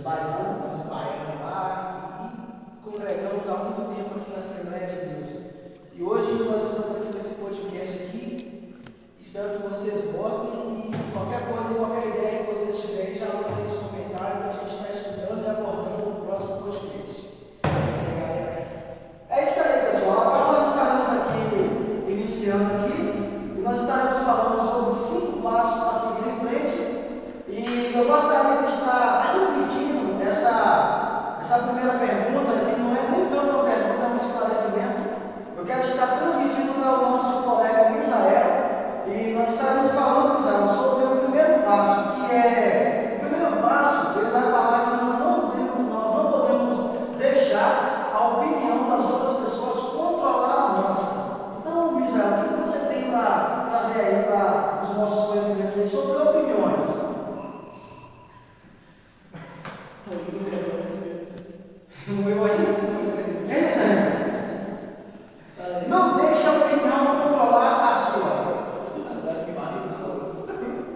Nos baianos lá, e congregamos há muito tempo aqui na Assembleia de Deus. E hoje nós estamos aqui nesse podcast aqui. Espero que vocês gostem e qualquer coisa, qualquer ideia que vocês tiverem, já mandem nos comentários para a gente estar estudando e abordando no próximo podcast. É isso aí, galera. É isso aí, pessoal. Agora nós estaremos aqui, iniciando aqui, e nós estaremos falando sobre 5 passos para seguir em frente. E eu gostaria de estar transmitindo essa primeira pergunta, que não é nem tanto uma pergunta, é um esclarecimento. Eu quero estar transmitindo para o nosso colega Misael, e nós estaremos falando, Misael, sobre o primeiro passo, que é o primeiro passo. Ele vai falar que nós não podemos deixar a opinião das outras pessoas controlar a nossa. Então, Misael, o que você tem para trazer aí para os nossos conhecimentos aí sobre opiniões? Não aí? Não deixe a opinião controlar a sua.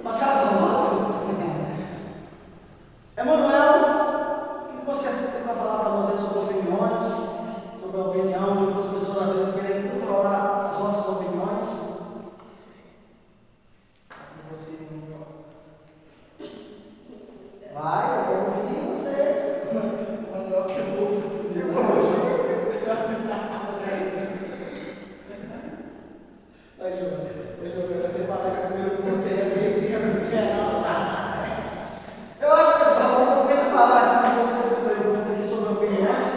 Passar para o outro. Emanuel, o que você tem para falar para nós aí sobre opiniões? Sobre a opinião de outras pessoas, às vezes querem controlar as nossas opiniões? Vai, eu quero ouvir vocês. Manuel que é novo. Vai, João. Você fala esse primeiro ponto aí, é bem esse canal. Eu acho, pessoal, eu não quero falar aqui sobre essa pergunta aqui sobre opiniões,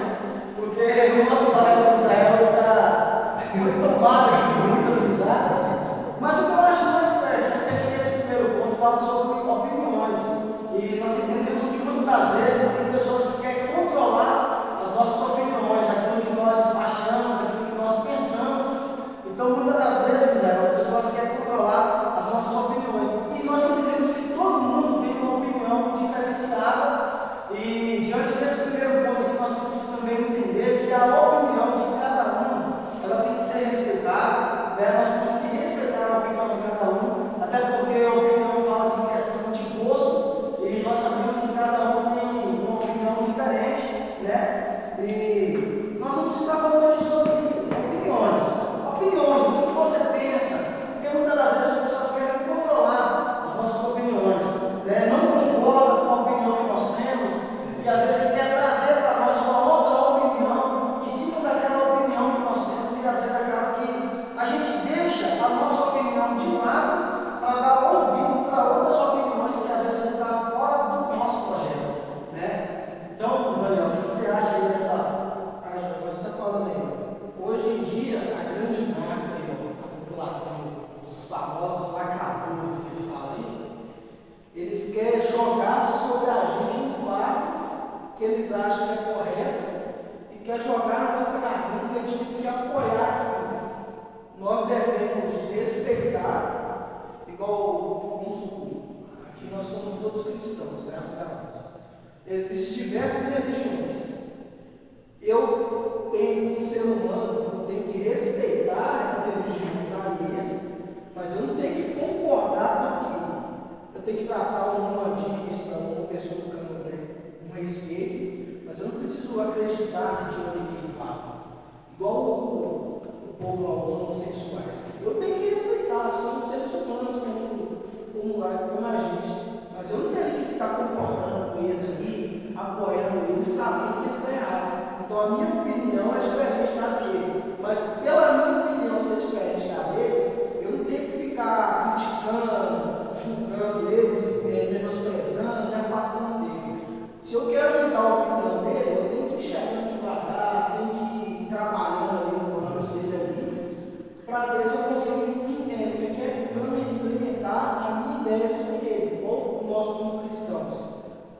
porque o nosso colega Israel está muito tomado aqui com muitas risadas. Mas o que eu acho mais interessante é que esse primeiro ponto fala sobre opiniões. E nós entendemos que muitas das vezes tem pessoas que querem controlar as nossas opiniões, aquilo que nós achamos, aquilo que nós pensamos. Então, muitas das vezes, Israel, as pessoas querem controlar as nossas opiniões. E nós entendemos que todo mundo tem uma opinião diferenciada. E diante desse primeiro ponto aqui, nós temos que também entender que a opinião de cada um, ela tem que ser respeitada, né? Nós temos que respeitar a opinião de cada um, até porque a opinião fala de questão de gosto, e nós sabemos que cada um tem uma opinião diferente, né? E nós vamos estar falando aqui sobre opiniões. Opiniões, o que você pensa? Porque muitas das vezes as pessoas querem controlar as nossas opiniões, né? Não concordam com a opinião que nós temos, e às vezes quer trazer para nós uma outra opinião em cima daquela opinião que nós temos, e às vezes acaba que a gente deixa a nossa opinião de lado para dar ouvido para outras opiniões que às vezes estão fora do nosso projeto, né? Então, Daniel, o que você acha aí dessa? Você está falando aí, hoje em dia, a grande massa, a população, os famosos lacradores que eles falam aí, eles querem jogar sobre a gente um fardo que eles acham que é correto e quer jogar na nossa garganta que a gente tem que apoiar aquilo. Nós devemos respeitar, igual, vamos supor, aqui nós somos todos cristãos, graças a Deus. Existem diversas religiões. Eu tenho, como ser humano, eu tenho que respeitar as religiões alheias, mas eu não tenho que concordar com aquilo. Eu tenho que tratar um bandista, uma pessoa do candomblé com respeito, mas eu não preciso acreditar naquilo ali que ele fala. Igual o povo lá, os homossexuais. Eu tenho que respeitar, são seres humanos como a gente, mas eu não tenho que estar concordando com eles ali, apoiando eles, sabendo que isso está errado. Então a minha opinião é diferente da deles, mas pela minha opinião ser diferente da deles, eu não tenho que ficar criticando, julgando eles, menosprezando, me afastando deles. Se eu quero mudar a opinião dele, eu tenho que ir chegando devagar, tenho que ir trabalhando ali no ramo dele ali, para ver se eu consigo implementar a minha ideia sobre ele, ou nós como cristãos.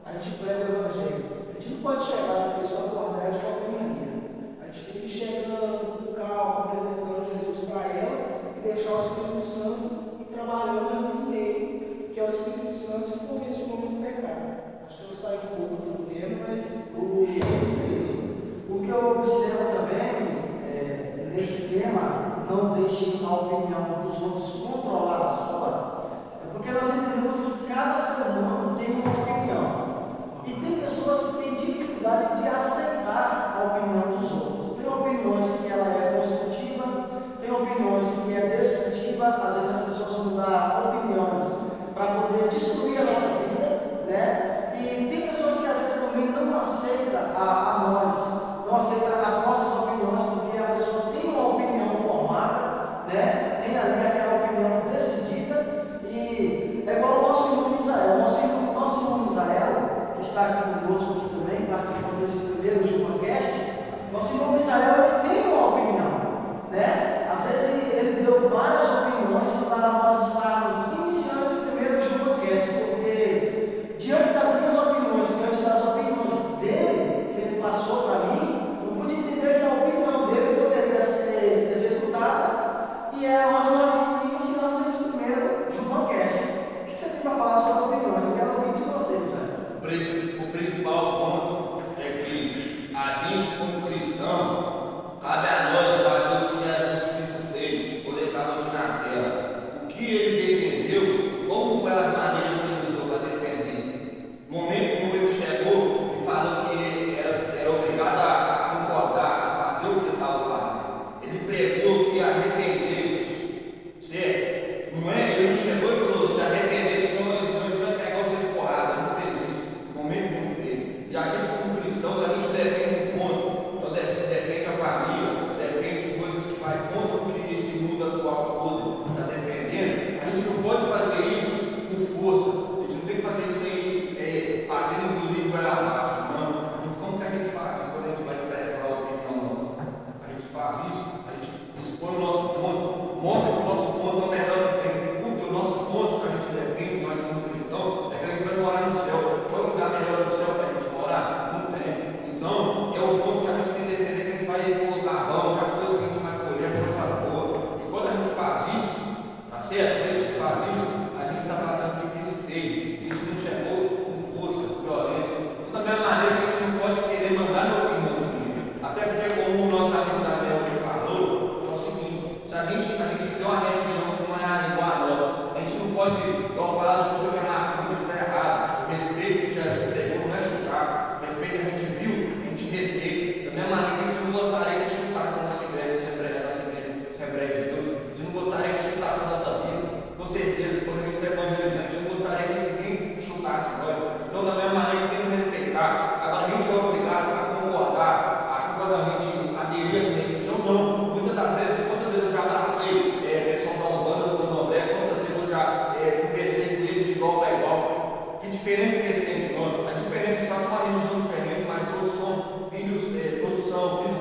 A gente prega o evangelho. A gente não pode chegar na pessoa acordar de qualquer maneira. A gente tem que ir chegando com calma, apresentando Jesus para ela e deixar o Espírito Santo e trabalhando ali no meio, que é o Espírito Santo que convence o homem do pecado. Acho que eu saio um pouco do tema, mas O que eu observo também nesse tema, não deixe a opinião dos outros controlar a sua, é porque nós entendemos que cada ser humano tem uma opinião. E tem pessoas a nós, não aceita as nossas opiniões, porque a pessoa tem uma opinião formada, né? Tem ali aquela opinião decidida, e é igual o nosso irmão Misael. Nosso irmão Misael, que está aqui conosco aqui também, participando desse primeiro JuvaCast, nosso irmão Misael, ele tem uma opinião, né? Às vezes ele deu várias opiniões para nós estarmos iniciando esse primeiro JuvaCast, porque diante das minhas opiniões, diante das opiniões dele, que ele passou para mim, eu pude entender que a opinião dele poderia ser executada, e é onde nós iniciamos esse primeiro JuvaCast. O que você tem para falar sobre opiniões? Eu quero ouvir de vocês, né? O principal ponto é que a gente, como cristão, cabe a nós fazer o que Jesus Cristo fez quando ele estava aqui na terra. O que ele defendeu, como foi as maneiras que ele usou para defender. No momento que ele chegou e falou que ele era obrigado a concordar, a fazer o que ele estava fazendo. Ele pregou que arrependeu-vos, certo? Não é? Ele não chegou e falou: se arrepender, senão ele vai pegar você de porrada. Ele não fez isso. No momento que não fez. E a gente, como cristãos, a gente defende um ponto. Então defende a família, defende coisas que vai contra o que esse mundo atual todo está defendendo. A gente não pode fazer isso com força. A gente não tem que fazer isso aí fazendo engolir goela abaixo, não. Como que a gente faz isso quando a gente vai expressar a opinião nossa? A gente faz isso, a gente expõe o nosso ponto, mostra que o nosso ponto é o melhor que tem. Porque o nosso ponto que a gente defende, nós como cristãos, é que a gente vai morar no céu. Qual é o lugar melhor do céu para a gente morar? Não tem. Então, é o ponto que a gente tem que defender, que a gente vai colocar a mão, que as coisas que a gente vai colher, coisas boas. E quando a gente faz isso, tá certo? Quando a gente faz isso, a gente está fazendo o que Cristo fez. Isso não chegou com força, com violência. Da mesma maneira que a gente não pode querer mandar na opinião de ninguém. Até porque, como o nosso amigo Daniel falou, é o seguinte: se a gente tem uma religião que não é igual a nossa, a gente não pode, igual falar de chuta que é macumba, isso está errado. O respeito que Jesus pregou não é chutar. O respeito que a gente viu, a gente respeita. Da mesma maneira que a gente não gostaria que chutasse a nossa igreja, Assembleia de Deus. A gente não gostaria que chutasse a nossa vida. Com certeza, quando a gente está evangelizando, a gente não gostaria que ninguém chutasse nós. Então, da mesma maneira, tem que respeitar. Agora, a gente é obrigado a concordar, quando a gente aderir a essa religião, não. Muitas das vezes, quantas vezes eu já abracei pessoal da Umbanda, do Candomblé, quantas vezes eu já conversei com eles de igual para igual. Que diferença que eles têm de nós? A diferença é só que uma religião diferente, mas todos são filhos,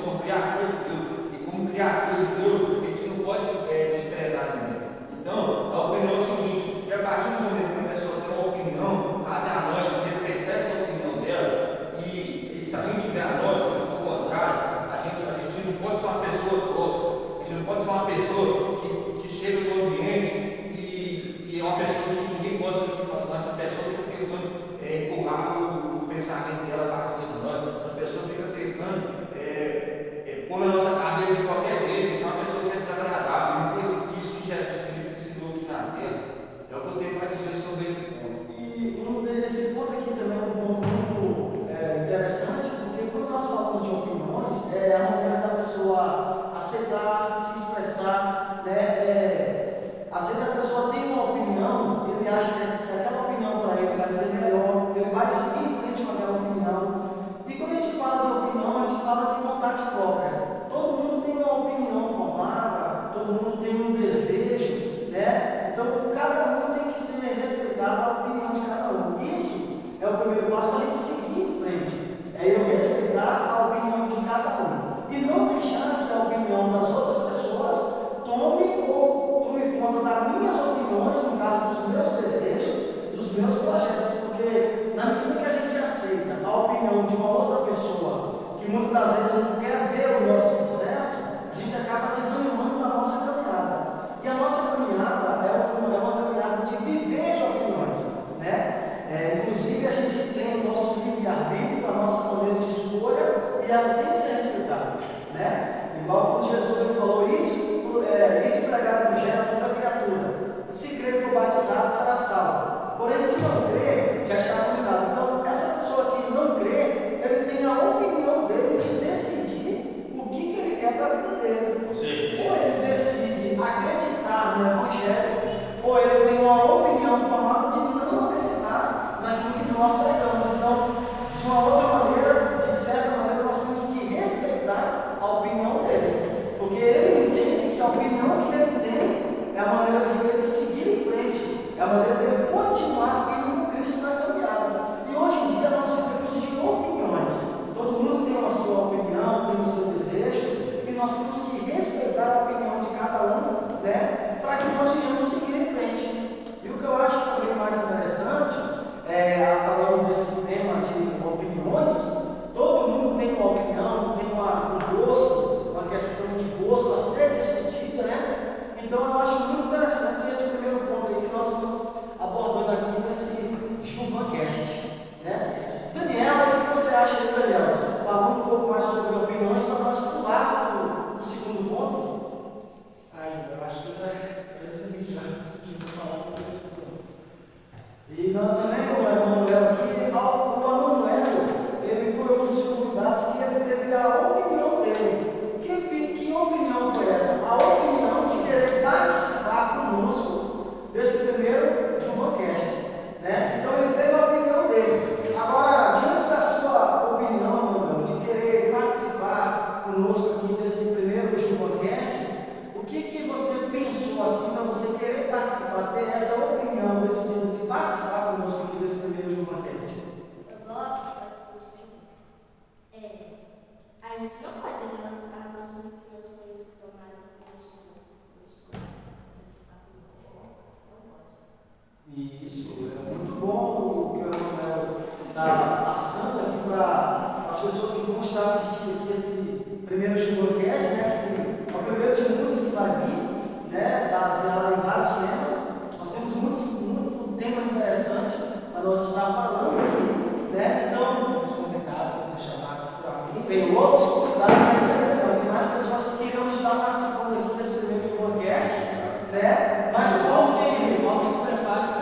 são criaturas de Deus. E como criaturas de Deus, a gente não pode desprezar ninguém. Então, a opinião é o seguinte: que a partir do momento que a pessoa tem uma opinião, cabe a nós respeitar essa opinião dela. E se a gente tiver a nós, se for o contrário, a gente não pode ser uma pessoa tóxica. A gente não pode ser uma pessoa que chega no ambiente e é uma pessoa que ninguém pode ser que faça. Essa pessoa fica tentando empurrar o pensamento dela para cima de nós. Essa pessoa fica tentando pôr na nossa cabeça de qualquer jeito. Isso é uma pessoa que é desagradável. Não foi isso que Jesus Cristo ensinou aqui na terra. É o que eu tenho para dizer sobre esse ponto. E esse ponto aqui também é um ponto muito interessante, porque quando nós falamos de opiniões, é a maneira da pessoa aceitar, se expressar, né? Às vezes a pessoa tem uma opinião, ele acha que aquela opinião para ele vai ser melhor, ele vai seguir em frente com aquela opinião. E quando a gente fala de opinião, a gente fala de vontade própria. Todo mundo tem uma opinião formada, todo mundo tem um desejo, né? Então cada um tem que ser respeitado a opinião de cada um. Isso é o primeiro passo para a gente seguir em frente. É eu respeitar a opinião de cada um. E não deixar que a opinião das outras pessoas tome conta das minhas opiniões, no caso dos meus desejos, dos meus projetos. Porque na medida que a gente aceita a opinião de uma outra pessoa, que muitas das vezes não quer ver o nosso sucesso, a gente acaba desanimando na nossa caminhada. E a nossa caminhada é uma caminhada de viver de opiniões, né? Inclusive a gente tem o nosso livre-arbítrio, a nossa maneira de escolha, e ela tem que ser respeitada, né? Igual como Jesus ele falou: ide pregar o evangelho a toda criatura. Se crer e for batizado, será salvo. Porém, se não crer, já está condenado. Então, essa pessoa que não crê, ele tem a opinião dele de pessoas que vão estar assistindo aqui esse primeiro Timorcast, né? Que é o primeiro de muitos que vai vir, né? Baseado em vários temas. Nós temos muito tema interessante para nós estar falando aqui, né? Então, Os convidados vão ser chamados futuramente. tem outros convidados, isso é legal. Tem mais pessoas que queriam estar participando aqui desse primeiro podcast, né? Mas como que Nossos preparos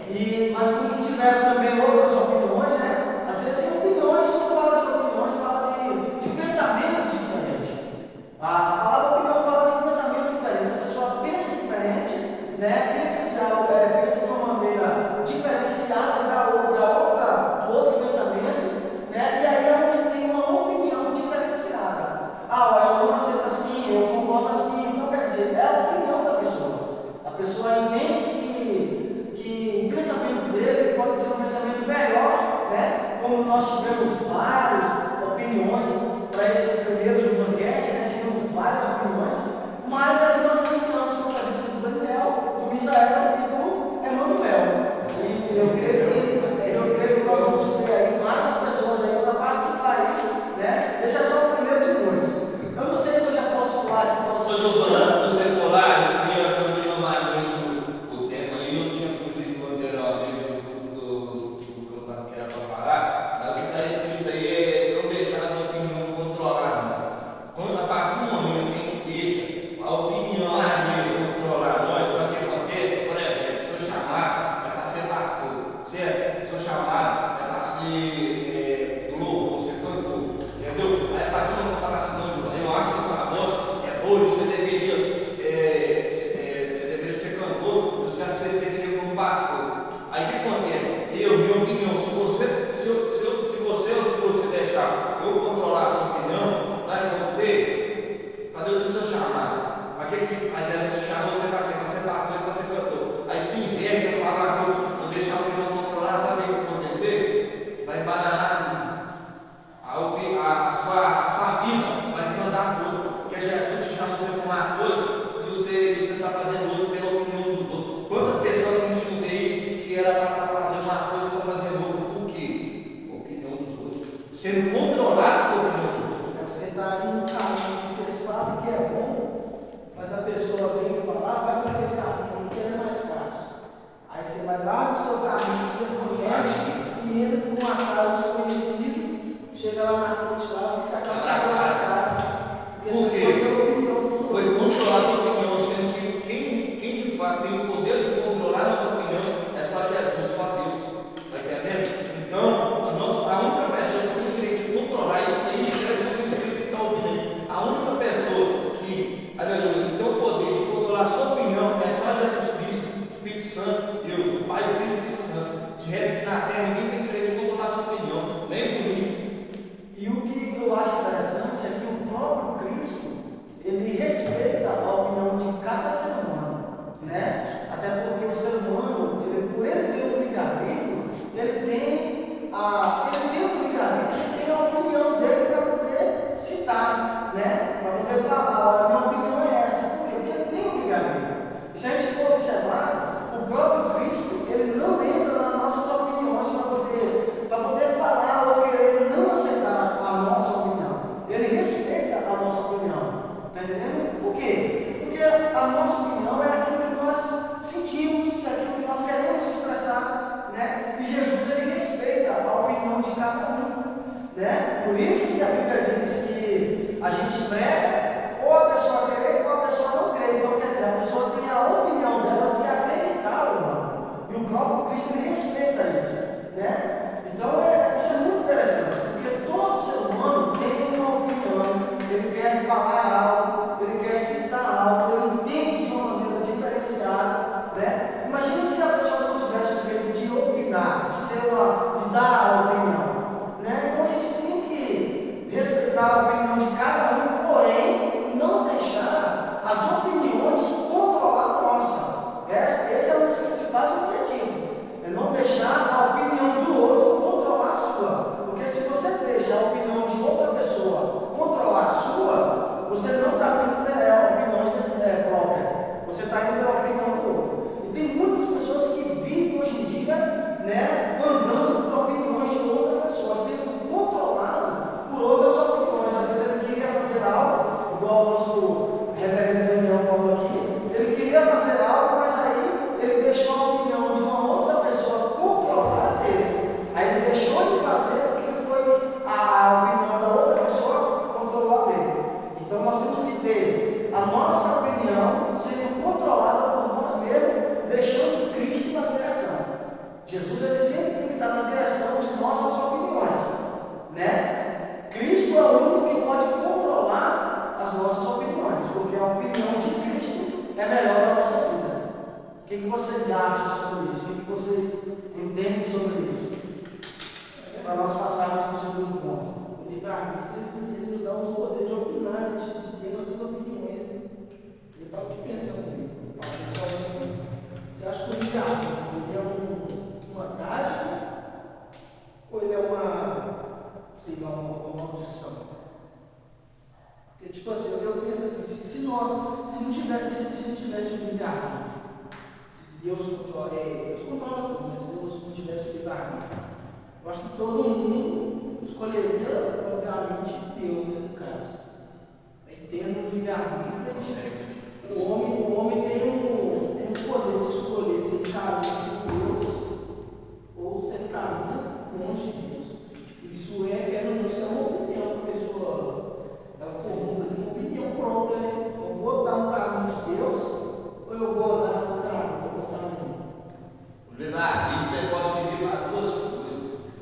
que mas como que tiveram também outras opiniões, né? Às vezes opiniões, quando fala de opiniões, fala de pensamentos diferentes. A palavra opinião fala de pensamentos diferentes. A pessoa pensa diferente, né? Pensa de uma maneira diferenciada do outro pensamento, né? E aí é onde tem uma opinião diferenciada. Eu não aceito assim, eu concordo assim. Então quer dizer, é a opinião da pessoa. A pessoa entende que o pensamento dele pode ser um pensamento melhor, né? Como nós tivemos várias opiniões para esse primeiro podcast, né? Tivemos várias opiniões, mas aqui nós iniciamos com a presença do Daniel, do Misael e do Emanuel. E eu creio que nós vamos ter aí mais pessoas aí para participar aí, né? Esse é só o primeiro de muitos. Eu não sei se eu já posso falar aqui para Sou Giovanni, do secular, eu queria mais o tema aí, eu tinha fugido anteriormente do que eu estava querendo falar. O que está escrito aí é não deixar as opiniões controladas. Quando a partir do momento que a gente deixa a opinião alheia controlar nós, sabe o que acontece? Por exemplo, sou chamado é para ser pastor, certo? Sou chamado é para ser louvor, ser cantor, entendeu? Aí a partir do momento que eu falo assim, não, Giovanni, eu acho que essa voz é ruim, você deveria ser cantor, você deveria como pastor. Aí o que acontece? Minha opinião, se você deixar eu controlar a sua opinião, vai acontecer? Cadê o seu chamado? Para que às vezes chamou você para ser pastor e para ser cantor? Aí se inverte, eu falo, não deixar a opinião controlar, sabe o que vai acontecer? Vai bananar tudo. A sua vida vai desandar tudo. Porque Jesus te chamou você para uma coisa e você está fazendo outra pela opinião dos outros. Quantas pessoas a gente não vê que era para estar fazendo uma coisa e está fazendo outra? Por quê? A opinião dos outros. Sendo controlado pela opinião dos outros. Você está ali no caminho que você sabe que é bom, mas a pessoa vem falar, vai para aquele caminho, porque ele é mais fácil. Aí você vai lá no seu caminho que você conhece e entra por um atalho desconhecido, chega lá na frente lá, você acaba com a cara. Porque Por você quê? foi pela opinião dos outros. Foi controlado pela opinião, sendo que quem de fato tem o poder de controlar a nossa opinião é só Jesus, só Deus. Está entendendo? Então, a única pessoa que tem o direito de controlar isso aí, isso é o Espírito que está ouvindo aí. A única pessoa que, aleluia, que tem o poder de controlar a sua opinião é só Jesus Cristo, Espírito Santo, Deus, o Pai, o Filho e o Espírito Santo. De resto, aqui na terra, ninguém tem direito de controlar a sua opinião, nem político. E o que eu acho interessante é que o próprio Cristo, ele respeita a opinião de cada ser humano, né? Até porque o ser humano, por ele ter o livre-arbítrio, ele tem o livre-arbítrio, ele tem a opinião dele para poder citar, né? Para poder falar, a minha opinião é essa, porque ele tem o livre-arbítrio. E se a gente for observar, o próprio Cristo, ele não entra nas nossas opiniões para poder falar ou querer não aceitar a nossa opinião. Ele respeita a nossa opinião. Está entendendo? Por quê? Porque a nossa opinião é aquilo que nós sentimos, é aquilo que nós queremos expressar, né? E Jesus, ele respeita a opinião de para nós passarmos para o segundo ponto. O livre-arbítrio ele nos dá os poderes de opinar, de ter nossas opiniões. Eu estava aqui pensando nisso. Você acha que o livre-arbítrio ele é uma dádiva ou ele é uma maldição? Porque, tipo assim, eu penso assim, se não tivesse o livre-arbítrio, se Deus controla tudo, mas se Deus não tivesse o livre-arbítrio, eu acho que todo mundo escolheria, obviamente, Deus, né, no caso. Tendo o livre-arbítrio, o homem tem o poder de escolher se ele caminha com Deus ou se ele caminha longe de Deus. Isso é uma opinião que a pessoa formula, uma opinião própria, né? Eu vou dar um caminho de Deus ou eu vou andar no caminho, vou botar no mundo. O livre-arbítrio pode servir para duas coisas.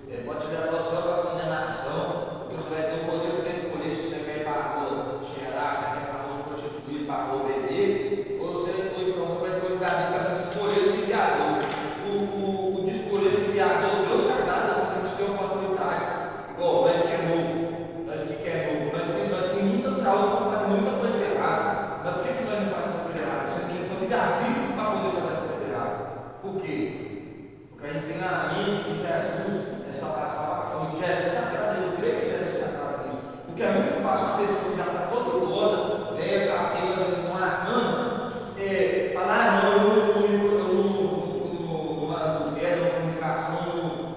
Ele pode te levar só para a condenação, porque você vai ter o poder de você escolher se você quer ir para a rua cheirar, se você quer ir para a rua se prostituir, para a rua beber, ou então você vai ter o livre-arbítrio para escolher esse viador. O de escolher esse viador, Deus sagrado, porque a gente tem uma oportunidade. Igual nós que é novo, nós que é novo, nós temos muita saúde para fazer muita coisa errada. Mas por que nós não fazemos as coisas erradas? Você tem que ter um livre-arbítrio para poder fazer as coisas erradas. Por quê? Porque a gente tem na mente que Jesus, essa salvação de Jesus sagrada, eu creio que Jesus é sagrado nisso. Porque é muito fácil a pessoa que já está toda idosa, velha, cabelo, numa cama, falar, não, eu não fui no adultério, não fui em fornicação,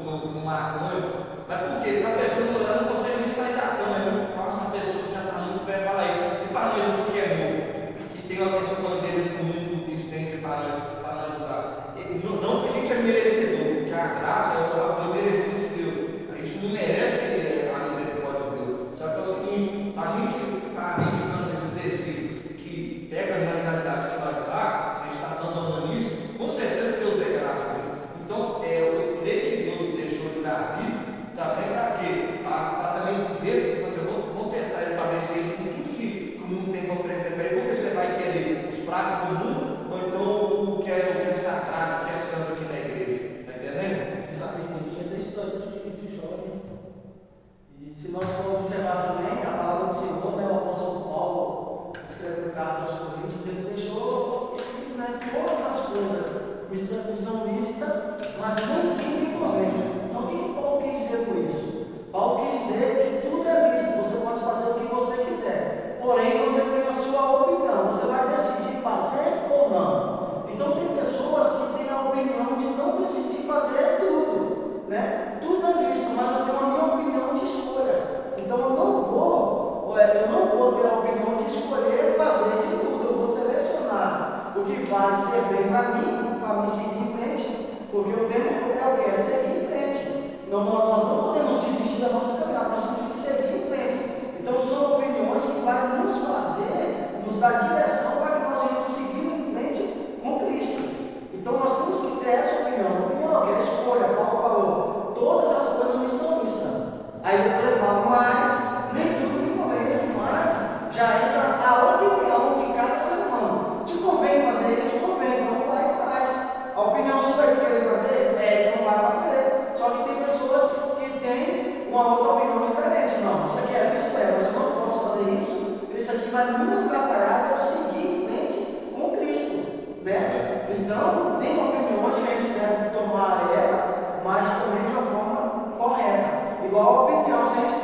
não fui no maconha. Mas por quê? Porque a pessoa não consegue nem sair da cama. É muito fácil uma pessoa que já está muito velha falar isso. E para nós aqui que é novo, que tem uma pessoa bandeira do mundo, estende para nós usar. Não que a gente é merecedor, porque a graça é o favor merecido de Deus. A gente não merece a misericórdia de Deus. Só que é o seguinte, a gente está acreditando nesses desejos que pega na realidade que nós está, se a gente está dando nisso, com certeza Deus é graça nisso. Então, eu creio que Deus deixou de dar vida também para quê? Para também ver, vamos testar ele para ver se ele tem tudo que o mundo tem para oferecer para ele, vamos ver se ele vai querer os pratos do mundo ou então o que é sagrado, o que é santo aqui na igreja. Está entendendo? Sabedoria da história de Jó, né? E se nós formos observar também, a palavra do Senhor, né, o apóstolo Paulo escreveu carta aos Coríntios, ele deixou escrito, né, todas as coisas, missão lícita, mas não tudo me convém. Então o que Paulo quis dizer com isso? Paulo quis dizer que tudo é lícito, você pode fazer o que você quiser, porém você tem a sua opinião, você vai decidir fazer ou não. Então tem pessoas que têm a opinião de não decidir fazer tudo, né? Tudo é lícito, mas eu tenho a minha opinião de escolha. Então eu não vou ter a opinião de escolher fazer de tudo, eu vou selecionar o que vai ser bem para me seguir em frente, porque o tempo é o que? É seguir em frente. Nós não podemos desistir da nossa caminhada, nós temos que seguir em frente. Então são opiniões que vão nos dar direção para que nós venhamos seguir em frente com Cristo. Então nós temos que ter essa opinião. A opinião é a escolha. Paulo falou, todas as coisas me são listas. Aí depois fala, mas nem tudo me convém. Esse mais já entra a opinião de cada ser humano. Te convém fazer isso? Convém, então vai e faz. A opinião sua é de querer fazer? Então vai fazer. Só que tem pessoas que têm uma outra opinião diferente. Não, isso aqui é isso, mas eu não posso fazer isso. Isso aqui vai me atrapalhar para eu seguir em frente com Cristo, né? Então, tem opiniões que a gente deve tomar ela, mas também de uma forma correta. Igual a opinião, se a gente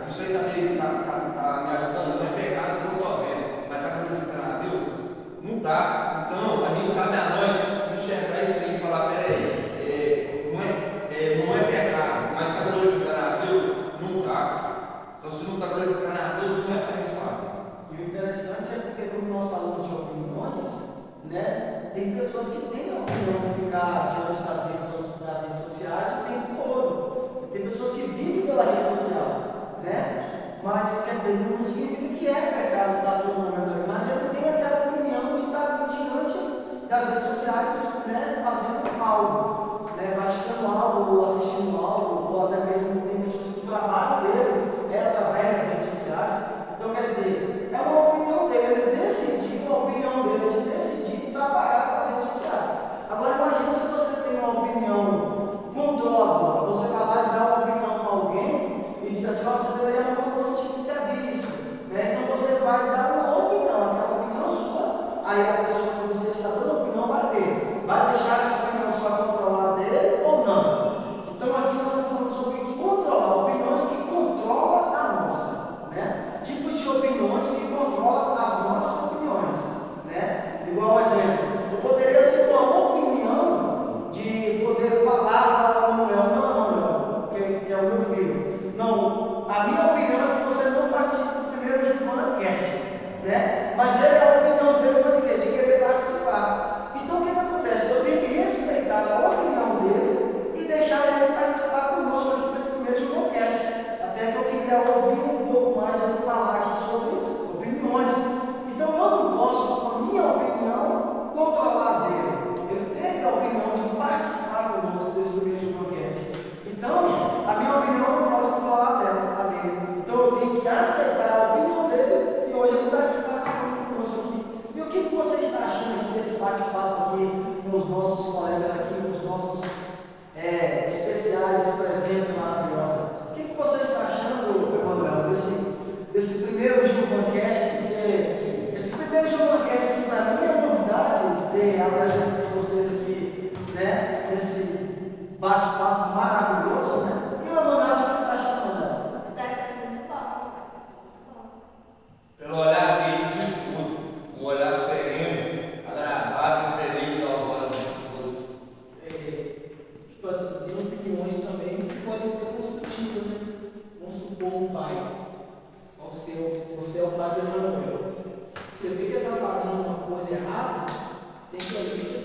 isso aí tá me ajudando, não é pecado, não estou vendo, mas está glorificando a Deus? Não está. Então, a gente cabe a nós enxergar isso aí e falar: peraí, não é pecado, mas está glorificando a Deus? Não está. Então, se não está glorificando a Deus, não é para a gente fazer. E o interessante é porque, como nós falamos de opiniões, né, tem pessoas que têm a opinião de ficar diante das redes sociais o tempo todo. Tem pessoas que vivem pela rede social, né? Mas, quer dizer, não significa que é pecado estar todo momento ali, mas ele tem aquela opinião de estar diante das redes sociais, né, fazendo algo, né, praticando algo, ou assistindo algo, ou até mesmo tem pessoas que o trabalho dele é através das redes sociais. Então, quer dizer, é uma opinião dele, ele decidiu, a opinião dele de decidir trabalhar com as redes sociais. Agora, imagina se você tem uma opinião contróversa, você vai lá e dá uma opinião para alguém e diz assim: você deveria arrumar outro tipo de serviço, né? Então você vai dar uma opinião, aquela opinião sua, aí a pessoa que você está dando opinião vai ver, vai deixar essa opinião sua controlar dele ou não. Então aqui nós estamos falando sobre controlar, opiniões que controlam a nossa, né? Tipos de opiniões que controlam as nossas opiniões, né? Igual um exemplo, eu poderia ter uma opinião de poder falar para o Manuel, que é o meu filho. Não, a minha opinião é que você não participe do primeiro Juvanacast, né? Mas a opinião dele foi de quê? De querer participar. Então o que acontece? Eu tenho que respeitar a opinião dele e deixar ele participar conosco aqui nesse primeiro Juvanacast. Até que eu queria ouvir um pouco mais ele falar aqui sobre opiniões. Então eu não posso, com a minha opinião, controlar a dele. Ele teve a opinião de participar conosco desse primeiro Juvanacast. Então, a minha opinião não pode controlar a dele. Então eu tenho que aceitar a opinião dele e hoje ele está aqui participando conosco aqui. E o que você está achando aqui desse bate-papo aqui com os nossos colegas aqui, com os nossos especiais, presença maravilhosa? O que você está achando, Emanuel, desse primeiro Juvancast? Porque esse primeiro Juvancast aqui para mim é novidade, ter a presença de vocês aqui, né? Nesse bate-papo maravilhoso, né? E o Emanuel, o que você está achando, Emanuel? Está achando muito bom. Pelo olhar dele de escudo, um olhar sereno, agradável e feliz aos olhos de todos. Tipo assim, tem opiniões também que podem ser construtivas, né? Vamos supor um pai. Você é o pai do Emanuel. Você vê que ele está fazendo uma coisa errada, tem que ali você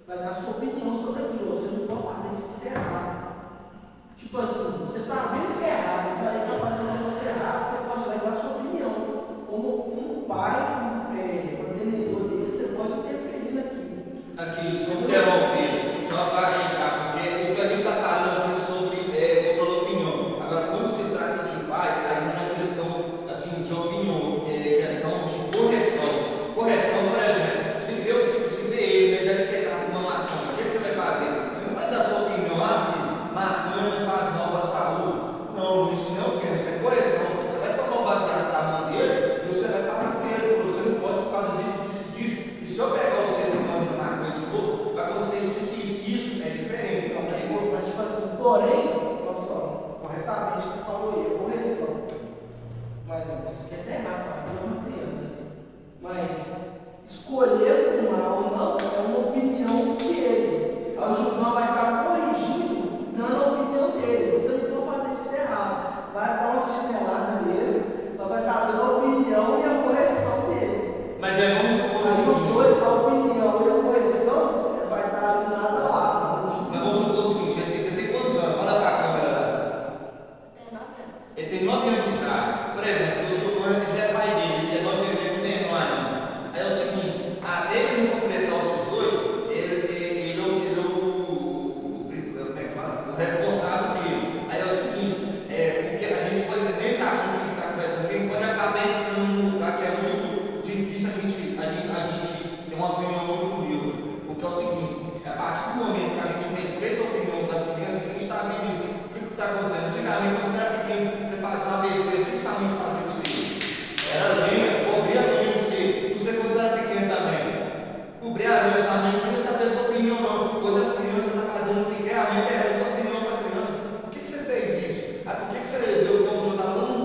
vai dar sua opinião sobre aquilo. Você não pode fazer isso, isso é errado. Tipo assim, você está vendo que é errado, ele está fazendo uma coisa errada, você pode dar a sua opinião. Como um pai, mantenedor dele, você pode interferir naquilo. Aqui, se você interromper, só para entrar, porque o que a gente está falando aqui sobre controle de opinião. Agora, quando se trata de pai, aí não é questão assim, de opinião, é questão de correção. Correção, por exemplo, se vê ele na idade que ele está fumando maconha, o que você vai fazer? Você não vai dar sua opinião: filho, maconha faz mal para a saúde. Não, isso não é opinião, isso é correção. Você vai tomar o baseado da mão dele e você vai falar com ele: você não pode por causa disso. E se eu pegar você fumando essa maconha de novo, vai acontecer isso é diferente. Então, Mas tipo assim, porém, nós falamos corretamente o que falou aí, correção. Mas isso aqui é até errado, falar que é uma criança. Mas escolher fumar ou não é uma opinião dele. O Gilvan vai estar corrigindo, dando a opinião dele. Você não pode fazer isso errado. Vai dar uma chinelada nele, ela vai estar dando a opinião e a correção dele. mas vamos supor o Mas os seguinte: dois, a opinião e a correção, vai estar alinhada lá. mas vamos supor o seguinte, você tem quantos anos? Fala para a câmera lá. Tem 9 anos. Ele tem 9 anos de idade. Por exemplo, o Giovanni já é pai dele, ele tem 9 anos de menor ainda. Aí é o seguinte: até ele não completar os 18, ele é como é que fala? O responsável dele. Aí é o seguinte: porque a gente pode, nesse assunto que a gente está conversando aqui, pode acabar entrando num lugar que é muito difícil a gente ter uma opinião muito humilde. Porque é o seguinte: a partir do momento que a gente respeita a opinião das crianças, a gente está vendo isso. O que está acontecendo? Antigamente, quando você era pequeno, você faz uma besteira, o que sua mãe fazia com você? Era linha, cobria a linha você quando você era pequeno também. Cobria a linha, sua mãe não queria saber a sua opinião, não. Hoje as crianças estão fazendo o que quer, a mãe pergunta a opinião para a criança: por que você fez isso? Por que você deu, como eu estava dando um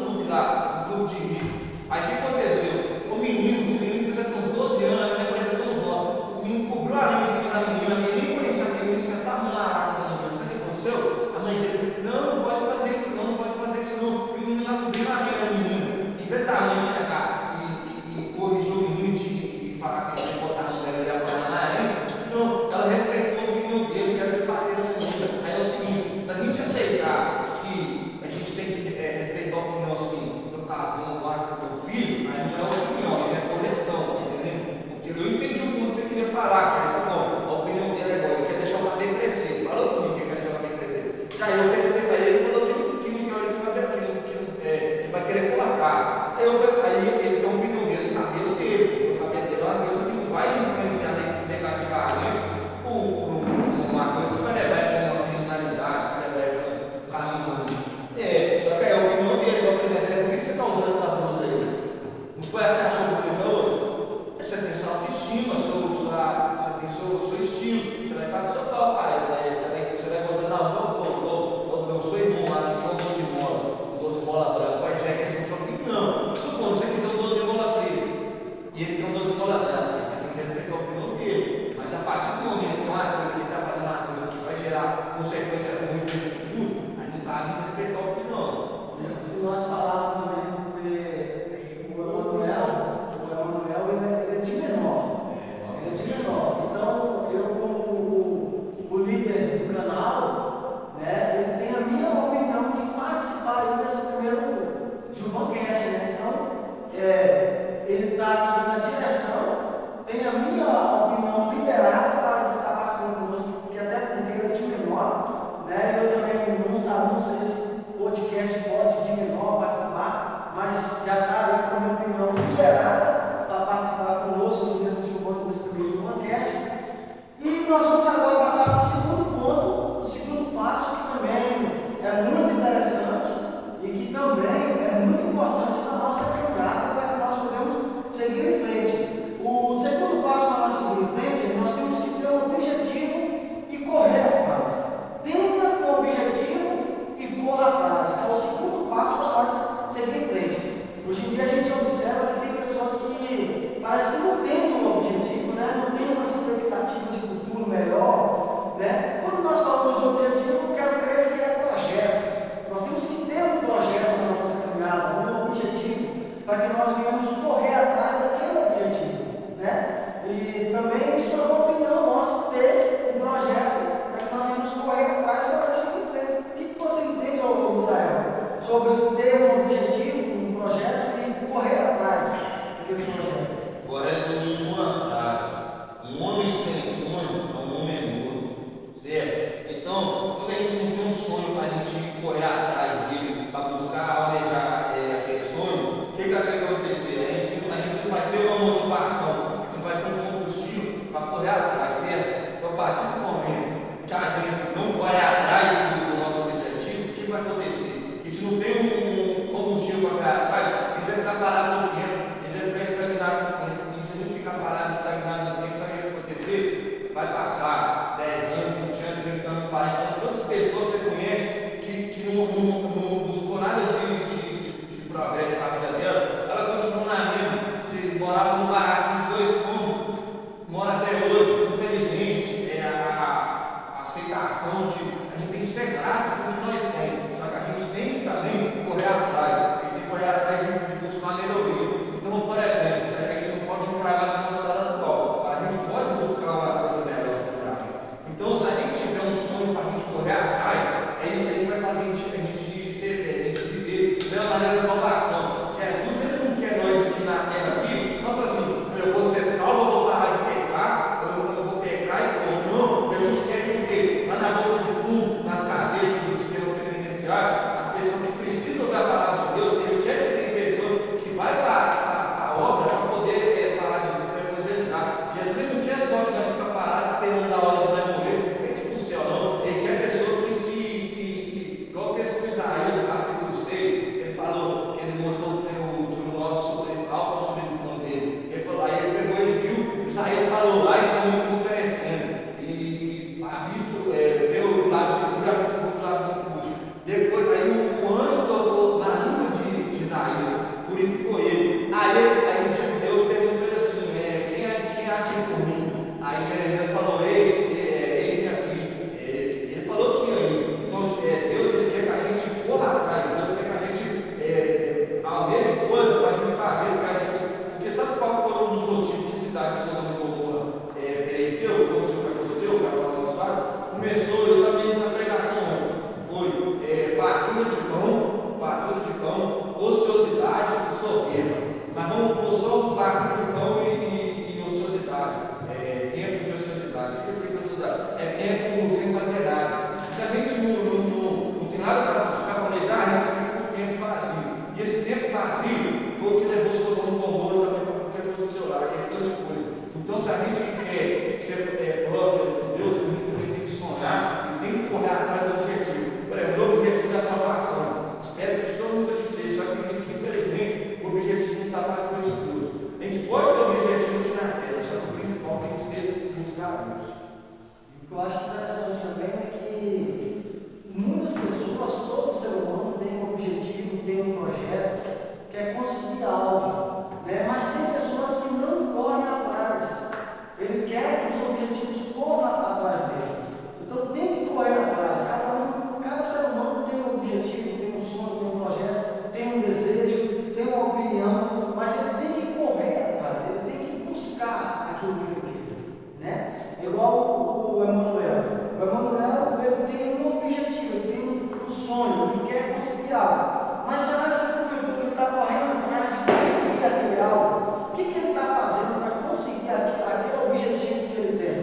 conseguir algo. Mas será que ele está correndo atrás de conseguir aquele algo? O que ele está fazendo para conseguir aquele objetivo que ele tem?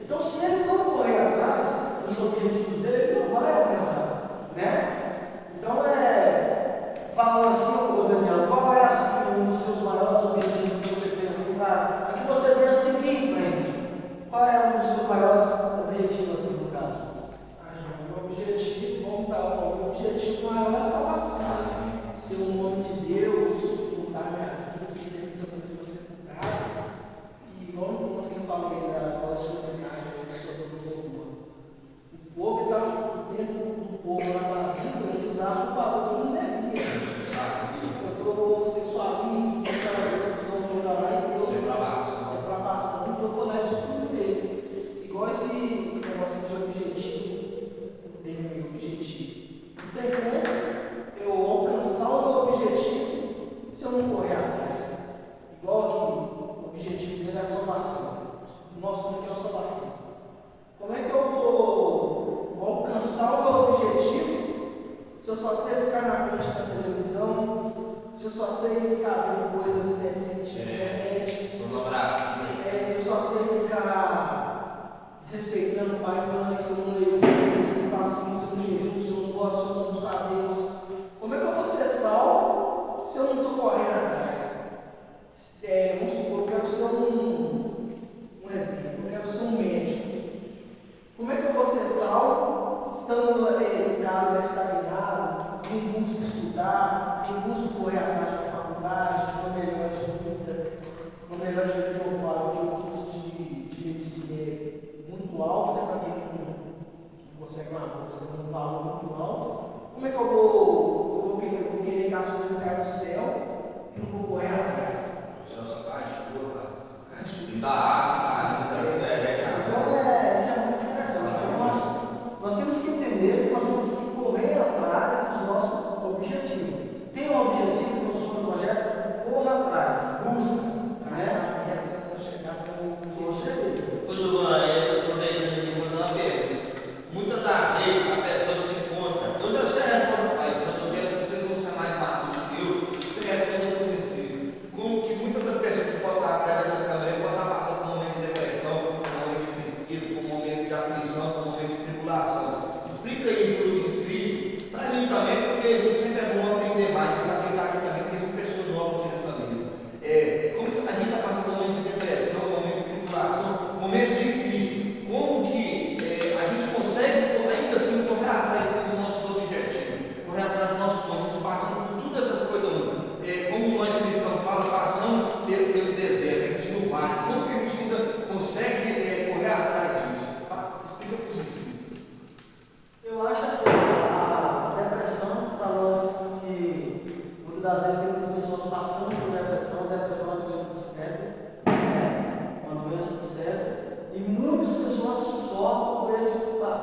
Então, se ele não correr atrás dos objetivos dele, ele não vai alcançar, né? Então, falando assim, ô Daniel, qual é assim, um dos seus maiores objetivos que você tem assim, para que você venha seguir em frente? Qual é um dos seus maiores objetivos assim, no caso? João, meu objetivo, vamos usar o objetivo maior é a salvação. Ser um homem de Deus, mudar minha vida, que tem muita coisa para ser mudada. E igual no ponto que eu falei das suas imagens sobre o povo. O povo estava dentro do povo lá no Brasil, eles usavam para fazer o que não devia. Eu estou sexualismo, eu estou toda lá e eu depravação, então eu vou lá e descubro eles. Igual esse negócio de objetivo, tem meu objetivo. Não tem como eu alcançar o meu objetivo se eu não correr atrás. Igual aqui, o objetivo dele é a salvação. O nosso único é a salvação. Como é que eu vou alcançar o meu objetivo se eu só sei ficar na frente da televisão, se eu só sei ficar vendo coisas indecentes na internet, se eu só sei ficar desrespeitando o pai e mãe, se eu não leio o livro, se eu não faço isso, se eu não jejum, se eu não gosto, se eu não buscar a Deus? Como é que eu vou ser salvo se eu não estou correndo atrás? Vamos supor, eu quero ser um exemplo, eu quero ser um médico. Como é que eu vou ser salvo estando no caso estagnado, não busco estudar, não busco correr atrás da faculdade, de uma melhor de vida? Uma melhor de vida que eu falo, que o curso de medicina é muito alto, né, para quem não consegue uma bolsa, um valor muito alto. Como é que eu vou querer que as coisas caiam do céu e não vou correr atrás? Então, isso é muito interessante. Então, nós temos que entender que nós temos que correr atrás dos nossos objetivos. Tem um objetivo, tem um sonho, um projeto, corra atrás, busca, né? Para chegar até o objetivo. Muitas das vezes a pessoa se encontra. Eu já sei a resposta para isso, mas eu quero que você não seja mais maduro que eu. Você responda com inscrito. Como que muitas das pessoas que podem estar atrás dessa câmera podem estar passando por um momento de depressão, por um momento de tristeza, por um momento de aflição, por um momento de tribulação. Explica aí para os inscritos, para mim também, porque a gente sempre é bom aprender mais. E para quem está aqui também, tem uma pessoa nova aqui nessa vida. Como a gente está passando por um momento de depressão, um momento de tribulação, momentos difíceis. Como que a gente consegue ainda assim correr atrás dos nossos objetivos, correr atrás dos nossos sonhos, a gente passa por todas essas coisas, como nós cristãos falamos, passando pelo deserto, a gente não vai, como que a gente ainda consegue correr atrás disso? Explica para os inscritos. Eu acho assim, a depressão, para nós que muitas das vezes tem muitas pessoas passando por depressão é uma doença do cérebro, né? Uma doença do cérebro, e muitas pessoas sofrem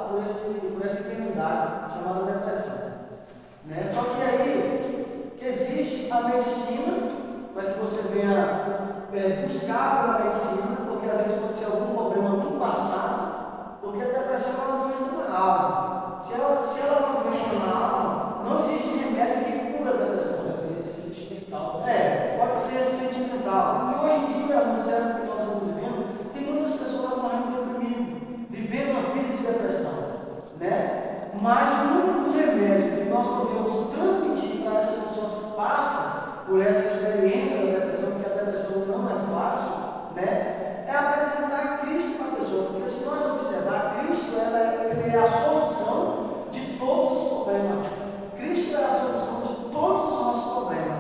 por essa enfermidade chamada depressão, né? Só que aí existe a medicina para que você venha buscar pela medicina, porque às vezes pode ser algum problema do passado, porque a depressão é uma doença na alma. Se ela é uma doença na alma, não existe remédio que cura a depressão. Sentimental. Pode ser sentimental. Porque hoje em dia, no século que nós estamos vivendo, tem muitas pessoas morrendo deprimidas, vivendo uma vida de depressão, né? Mas o único remédio que nós podemos transmitir para essas pessoas que passam por essa experiência da depressão, porque a depressão não é fácil, né? É apresentar Cristo para a pessoa. Porque se nós observar, Cristo ele é a solução de todos os problemas. Cristo é a solução de todos os nossos problemas,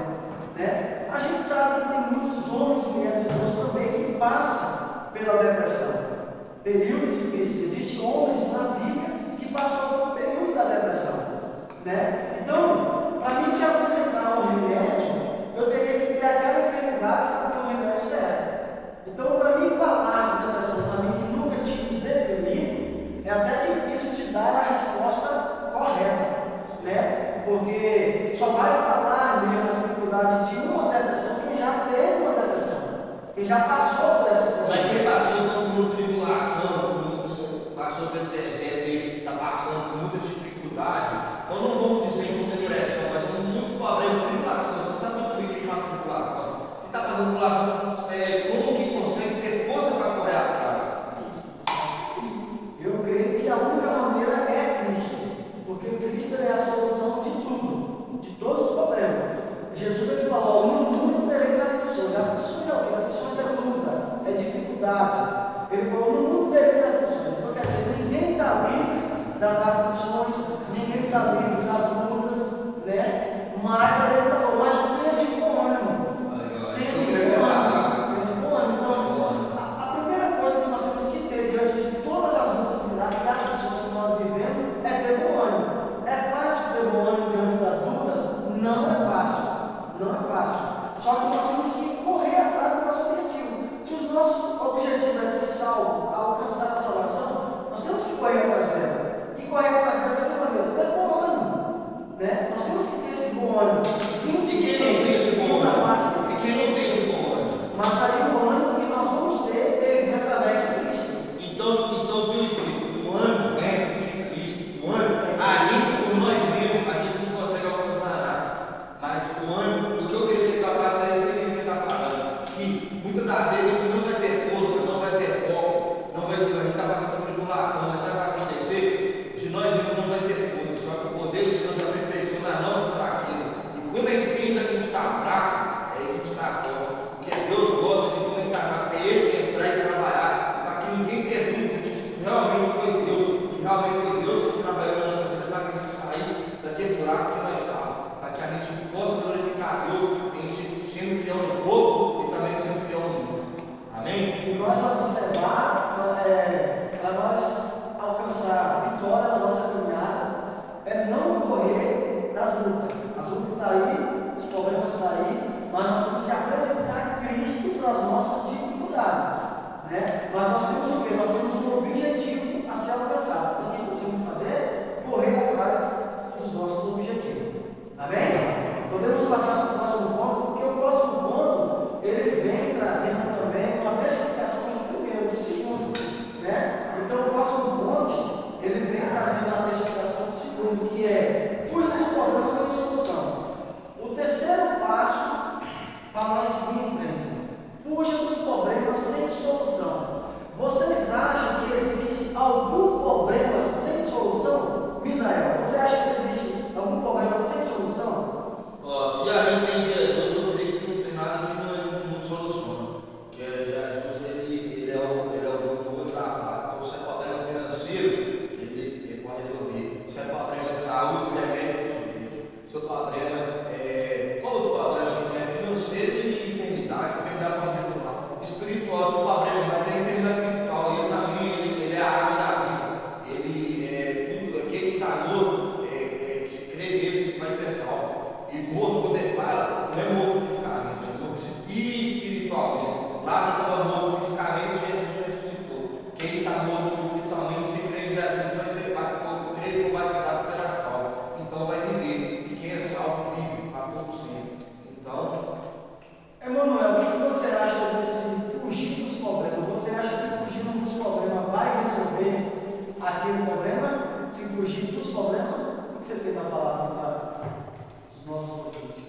né? A gente sabe que tem muitos homens e mulheres de Deus também que passam pela depressão, período difícil. Existem homens na Bíblia que passaram pelo período da depressão, né? Então, para mim te apresentar um remédio, eu teria que ter aquela enfermidade para ter um remédio certo. Então, para mim falar de depressão, para mim que nunca tive deprimido, é até difícil te dar a resposta correta, né? Porque só vai falar mesmo a dificuldade de uma depressão quem já teve uma depressão, quem já passou por essa depressão. Mas quem passou por tribulação, passou pelo deserto e está passando por muitas dificuldades, então não vamos dizer que uma depressão né? Nós temos que ter esse bom ânimo. E quem não tem esse bom ânimo? E quem não tem esse bom ânimo? Mas aí o ânimo que nós vamos ter, ele vem através de Cristo. Então viu isso? O ânimo vem de Cristo. O ânimo, a gente, por nós mesmos, a gente não consegue alcançar nada. Mas o ânimo, o que eu queria tentar passar é isso que ele está falando. Que muitas das vezes a gente não vai ter força, não vai ter foco, não vai ter, a gente está passando por tribulação, mas sabe o que vai acontecer? De nós mesmos não vai ter força, só que o poder de Deus aperfeiçoa nas nossas fraquezas. E quando a gente pensa que a gente está fraco, é aí que a gente está forte. Porque Deus gosta de quando a gente está fraco, é Ele entrar e trabalhar, para que ninguém tenha dúvida de que realmente foi Deus, que realmente foi Deus que trabalhou na nossa vida para que a gente saísse daquele buraco que nós estávamos, para que a gente possa glorificar a Deus, a gente sendo fiel no pouco e também sendo fiel no muito. Amém? Se nós observar, para nós alcançar a vitória na nossa caminhada, é não correr das lutas. As lutas estão aí, os problemas estão aí, mas nós temos que apresentar Cristo para as nossas dificuldades. Né? Mas nós temos o quê? Nós temos um objetivo a ser alcançado. Então, o que precisamos fazer? Correr atrás dos nossos objetivos. Amém? Podemos passar para o próximo ponto, porque o próximo ponto ele vem trazendo também uma testificação do primeiro, do segundo. Né? Então, o próximo ponto ele vem trazendo uma testificação do segundo, que é fugir dos problemas sem solução. O terceiro passo para nós seguir em frente: fuja dos problemas sem solução. Vocês acham que existe algum problema sem solução? Misael, você acha que existe algum problema sem solução? Se a gente tem Jesus, eu creio que não tem nada que não soluciona. Porque Jesus, ele é o dono da paz. Então, se é problema financeiro, ele pode resolver. Se é problema de saúde, ele remete para os médicos. Se o problema qual outro problema que é financeiro e enfermidade conceitual. Espiritual, se o problema vai ter enfermidade espiritual, ele também, ele é a água da vida. Ele é tudo, aquele que está morto, que se crê nele, vai ser salvo. E morto, quando ele fala, não é morto fisicamente, é morto espiritualmente. Lázaro estava morto fisicamente, Jesus ressuscitou. Quem está morto espiritualmente, se crê em Jesus, vai ser for batizado, será salvo. Então vai viver. E quem é salvo vive para todo sempre. Então, Emanuel, o que você acha desse fugir dos problemas? Você acha que fugindo dos problemas vai resolver aquele problema? Se fugir dos problemas? O que você tem para falar assim para os nossos ouvintes?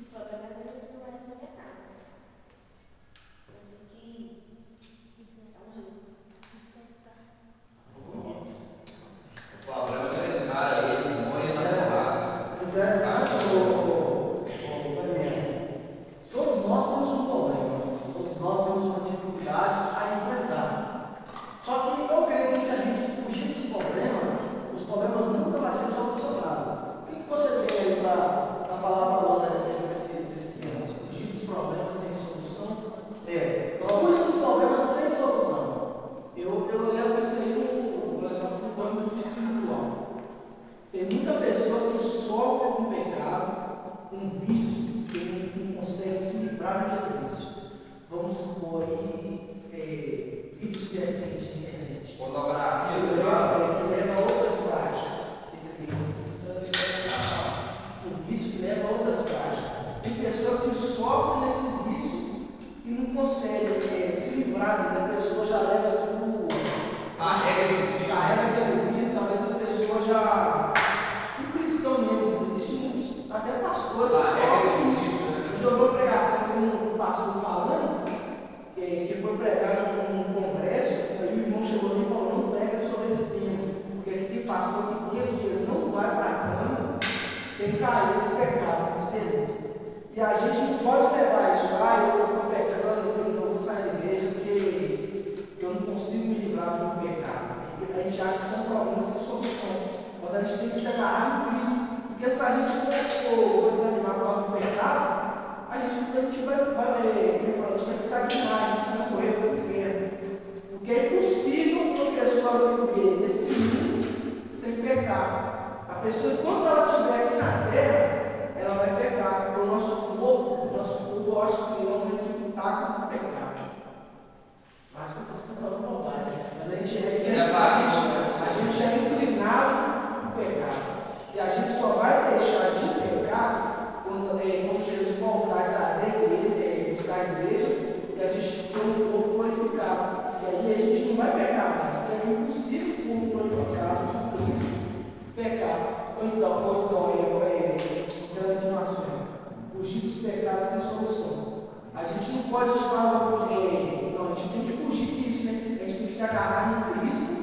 O problema é que não vai resolver nada. Mas tem que enfrentar o jogo. o problema é sentar aí, eles morrem na porrada. Interessante, Daniel. Todos nós temos um problema, todos nós temos uma dificuldade a enfrentar. Só que eu creio que se a gente fugir dos problemas, os problemas nunca vão ser solucionados. O que você tem aí para falar para nós a respeito desse tema? Fugir dos problemas sem solução. Fugir dos problemas sem solução. Eu levo isso aí no âmbito espiritual. Tem muita pessoa que sofre com pecado, com vício, que não consegue se livrar daquele vício. Vamos supor aí vídeos crescentes na internet. Pornografia, Que você fala? leva a outras práticas. O vício que leva a outras práticas. Tem pessoa que sofre nesse vício e não consegue se livrar, a pessoa já leva tudo. Carrega esse vício. Carrega aquele vício, às vezes a pessoa já. Um cristão mesmo, existem até pastores que Carrega esse sofrem vício. isso. Eu ouvi uma pregação com um pastor falando que foi pregar num congresso, aí o irmão chegou ali e falou: não prega sobre esse tema, porque aqui tem pastor que dentro que ele não vai para a cama sem cair nesse pecado, nesse delito. E a gente não pode levar isso, eu estou pecando, eu vou sair da igreja porque eu não consigo me livrar do meu pecado. A gente acha que são problemas sem solução, mas a gente tem que separar no Cristo, porque se a gente for desanimar por causa do pecado, a gente vai estagnar, a gente vai correr para o inferno. Porque é impossível uma pessoa viver esse mundo sem pecar. A pessoa, enquanto ela estiver aqui na terra, ela vai pecar, porque o nosso corpo, eu acho que não vai se juntar com o pecado. Mas eu estou falando bobagem, mas a gente é inclinado ao pecado. E a gente na igreja e a gente tem um corpo glorificado. E aí a gente não vai pecar mais, porque é impossível o corpo glorificado de Cristo pecar. Ou então entrando aqui no assunto, fugir dos pecados sem solução. A gente não pode não, a gente tem que fugir disso, né? A gente tem que se agarrar em Cristo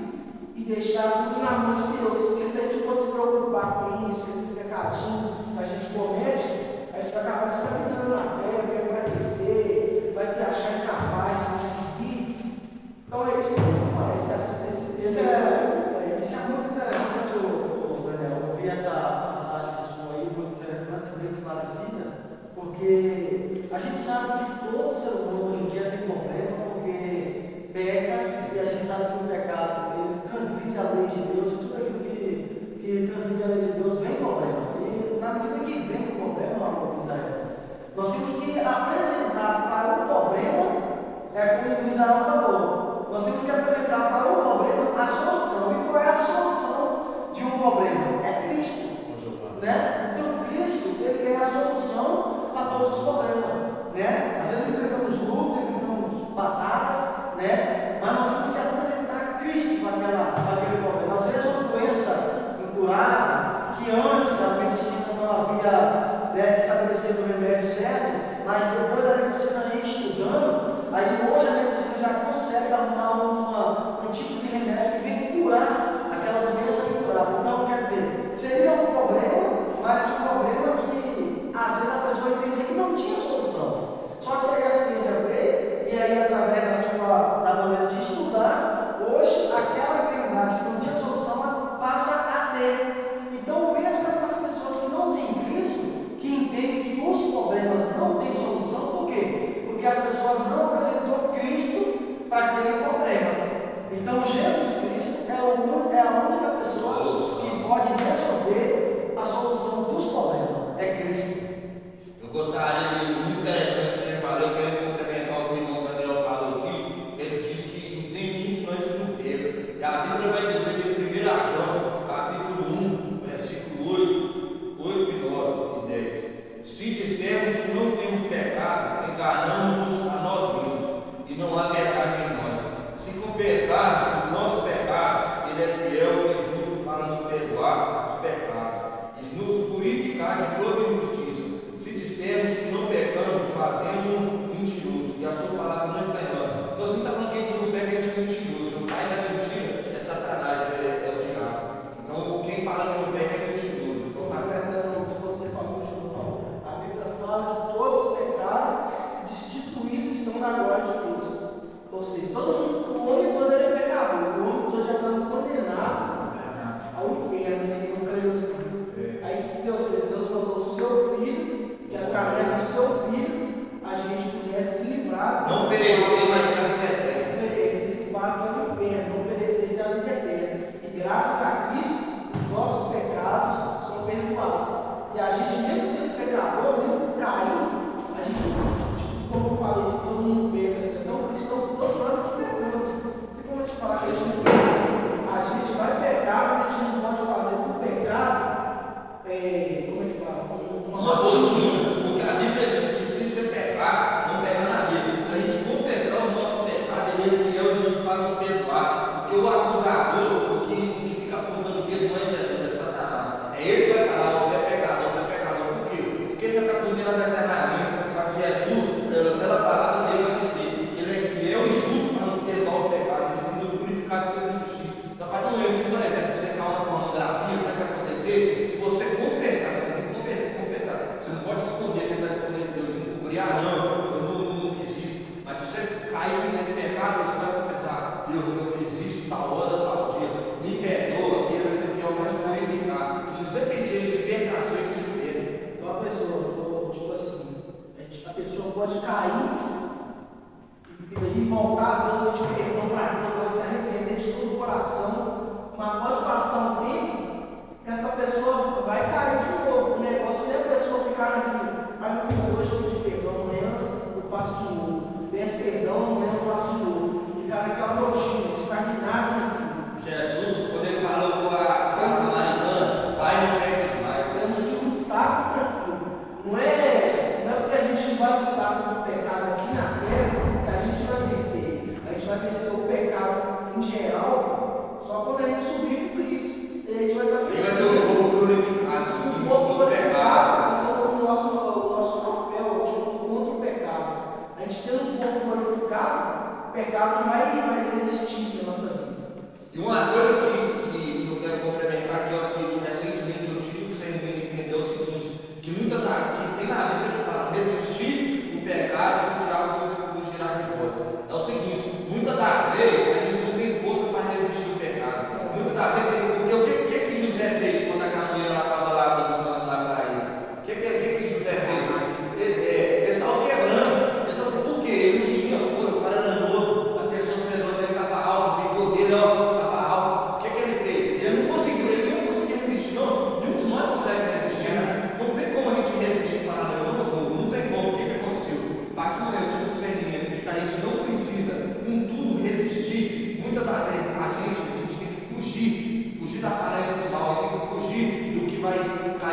e deixar tudo na mão de Deus. Porque se a gente for se preocupar com isso, com esses pecadinhos que a gente comete, a gente vai acabar se caminhando na fé, vai enfraquecer, vai se achar incapaz de conseguir. Então é isso que eu falo. Isso é muito interessante, Daniel, ouvir essa passagem sua aí, muito interessante, bem esclarecida, porque a gente sabe que todo ser humano hoje em dia tem problema, porque peca, e a gente sabe que o pecado ele transgride a lei de Deus, e tudo aquilo que transgride a lei de Deus vem problema. E na medida que vem o problema, Israel, nós temos que apresentar para o problema, como o Israel falou, nós temos que apresentar para o problema a solução. E qual é a solução de um problema? É Cristo. Né? Então Cristo ele é a solução para todos os problemas. Né? Às vezes enfrentamos lutas, enfrentamos batalhas, né? Mas nós temos que apresentar Cristo para aquele problema. Às vezes uma doença incurável, que antes a medicina não havia, né, estabelecido o remédio certo, mas depois da medicina ir estudando, aí hoje a medicina já consegue arrumar um tipo de remédio que vem curar aquela doença incurável. Então, quer dizer, seria um problema, mas um problema que às vezes a pessoa entendia que não tinha solução. Só que aí a ciência veio, e aí através da maneira de estudar, hoje aquela enfermidade que não tinha solução, ela passa a ter. Então, o mesmo é para as pessoas que não têm Cristo, que entendem que os problemas não têm solução. Por quê? Porque as pessoas não apresentou Cristo para aquele problema. Então, Jesus Cristo é a única pessoa que pode resolver a solução dos problemas. É Cristo. Eu gostaria de, muito interessante que ele falou, eu quero complementar o que o irmão Daniel falou aqui, ele disse que não tem nenhum de nós que não peca. E a Bíblia vai dizer que em 1 João, capítulo 1, versículo 8 e 9 e 10. Se dissermos que não temos pecado, enganamos-nos a nós mesmos, e não há verdade em nós. Se confessarmos os nossos pecados, Ele é fiel e justo para nos perdoar os pecados e nos purificar de toda injustiça. Se dissermos que não pecamos, fazemos mentiroso, e a sua palavra não está em nós. Então, você está falando que a gente não peca, a gente é mentiroso. O pai da mentira é Satanás, é o diabo. Então, quem fala que não peca é mentiroso. Então, Completando o que você falou, a Bíblia fala que todos pecaram e destituídos estão na glória de Deus. Ou seja, todo mundo, o homem todo ele é pecador, o homem todo já está condenado ao inferno, né? Eu creio assim. Aí Deus mandou o seu filho, e através do seu filho a gente pudesse se livrar. não perecer, mas ter a vida eterna. Esse fato é o inferno, não perecer da vida eterna. E graças a Cristo, os nossos pecados são perdoados. E a gente, mesmo sendo pecador, mesmo caindo, a gente, como eu falei, se todo mundo peca, se não cristão, todos nós não pecamos. Não tem como eu te falar que a gente não peca. A gente vai pecar, mas a gente não pode fazer do pecado, como é que fala? Uma rotina. Porque a Bíblia diz que se você pecar, não pega na vida. Se a gente confessar o nosso pecado, Ele é fiel e justo para nos perdoar. Porque o acusador, o que fica apontando o dedo não é Jesus, é Satanás. É ele que vai falar, você é pecador, você é pecador. Por quê? Porque ele já está condenado eternamente. Só que Jesus, pela palavra dele, vai dizer que Ele é fiel e justo para nos perdoar os pecados e nos purificar de toda injustiça. Então, para não lembrar que, por exemplo, você causa pornografia, sabe o que vai acontecer? Se você confessar, você tem que confessar. Você não pode esconder, tentar esconder de Deus, encobrir, não, eu não fiz isso. Mas se você cair nesse pecado, você vai confessar, Deus, eu fiz isso, tal hora, tal dia, me perdoa, Ele vai ser fiel para te purificar. E se você pedir Ele de perdoação, Ele te libera. Então a pessoa, tipo assim, a pessoa pode cair e voltar a Deus, pedir perdão para Deus, vai se arrepender de todo o coração, mas pode passar um tempo que essa pessoa vai cair de novo. O negócio não é a pessoa ficar naquilo, mas eu fiz hoje, eu pedi perdão, amanhã eu faço de novo, peço perdão, amanhã eu faço de novo, ficar naquela rotina, estagnado naquilo. Jesus, quando Ele falou com a samaritana, vai e não peques mais. Temos que lutar contra aquilo. Não é porque a gente vai lutar contra o pecado aqui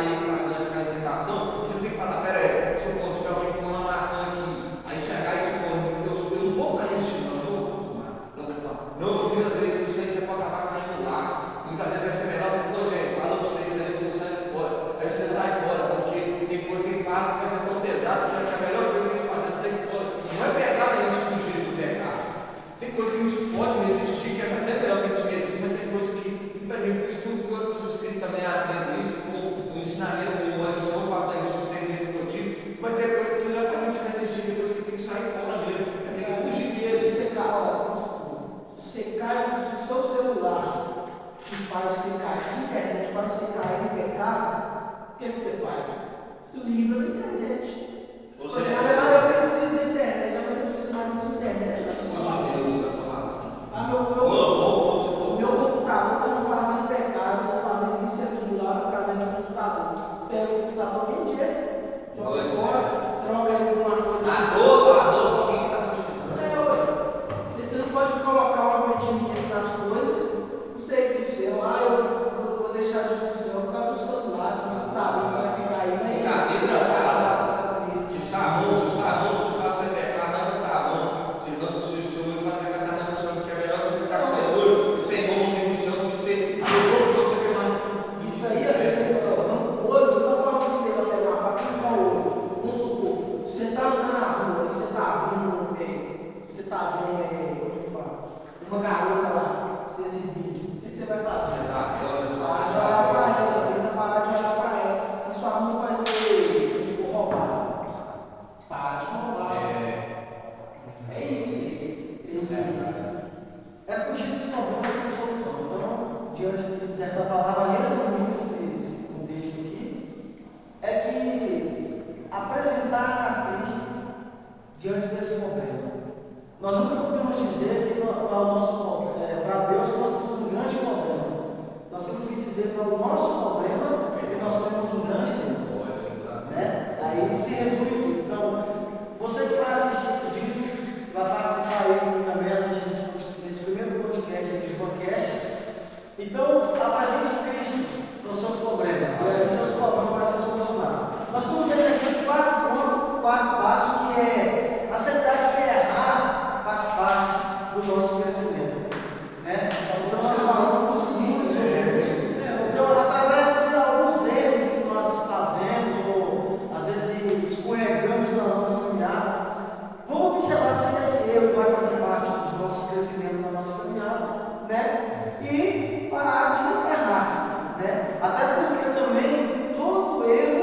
cair, fazendo essa cair tentação, a gente tem que falar, pera aí, socorro, tiver alguém fumando uma maconha aqui, aí chegar e socorro, eu não vou ficar resistindo, não vou fumar, não vou fumar. Não, porque muitas vezes isso aí você pode acabar caindo no laço, muitas vezes vai ser melhor você falar, gente, fala pra vocês aí, eu tô saindo fora, aí você sai fora, porque tem coisa, tem fardo que vai ser tão pesado, que a melhor coisa que a gente fazer é sair fora. Não é pecado a gente fugir do pecado. Tem coisa que a gente pode resistir, que é até melhor que a gente resista, mas tem coisa que, infelizmente, por isso que os Espíritos também aprendem isso, o ensinamento, uma lição para aprender um ser reprodutivo, vai ter coisa que não é para a gente resistir, tem coisa que tem que sair fora mesmo, tem que fugir mesmo. Você cai no seu celular que faz você cair na internet, faz você cair no pecado, o que você faz? Você livra da internet. Você fala, eu preciso da internet, mas você precisa mais da internet, da sua salvação. O meu computador está me fazendo pecado, eu estou fazendo isso e aquilo lá através do computador. Pega o computador, vende ele, joga fora, troca ele por uma coisa. A dor alguém que está precisando. Você não pode colocar um impedimento nas coisas, não sei do céu, eu vou deixar de ir do céu por causa do celular, do computador que vai ficar aí, vai que sabão, se o sabão te faz pecar, não é sabão. Se o seu olho faz pecar, sabão no chão, porque é melhor você ficar sem olho e sem mão no chão do que você jogou todo você queimar no fundo. Isso aí é o olho, não forma que você vai pegar uma faca e o olho. Vamos supor, você está andando na rua e você está vendo, como eu falo, uma garota lá, se exibindo. O que você vai fazer? Para de olhar para ela, tenta parar de olhar para ela. Se sua mão vai ser, tipo, roubada, para de roubar. É isso. É fugir dos problemas sem solução. Então, diante dessa palavra, resumindo esse contexto aqui, é que apresentar a Cristo diante desse problema. Nós nunca podemos dizer que para Deus nós temos um grande problema. Nós temos que dizer para o nosso problema que nós temos um grande Deus. Né? Aí se resume tudo. Então, você que vai assistir esse vídeo, vai participar aí também assistindo esse primeiro podcast aqui de podcast. Então, apresente Cristo para os seus problemas. E aí seus problemas vão ser solucionados. Nós estamos vendo aqui o quarto passo, que é aceitar que errar faz parte do nosso crescimento. Né? Então, nós falamos sobre isso. Então, através de alguns erros que nós fazemos, ou às vezes escorregamos na nossa caminhada, vamos observar se esse erro vai fazer parte do nosso crescimento na nossa caminhada, né? E parar de errar, né? Até porque também todo erro,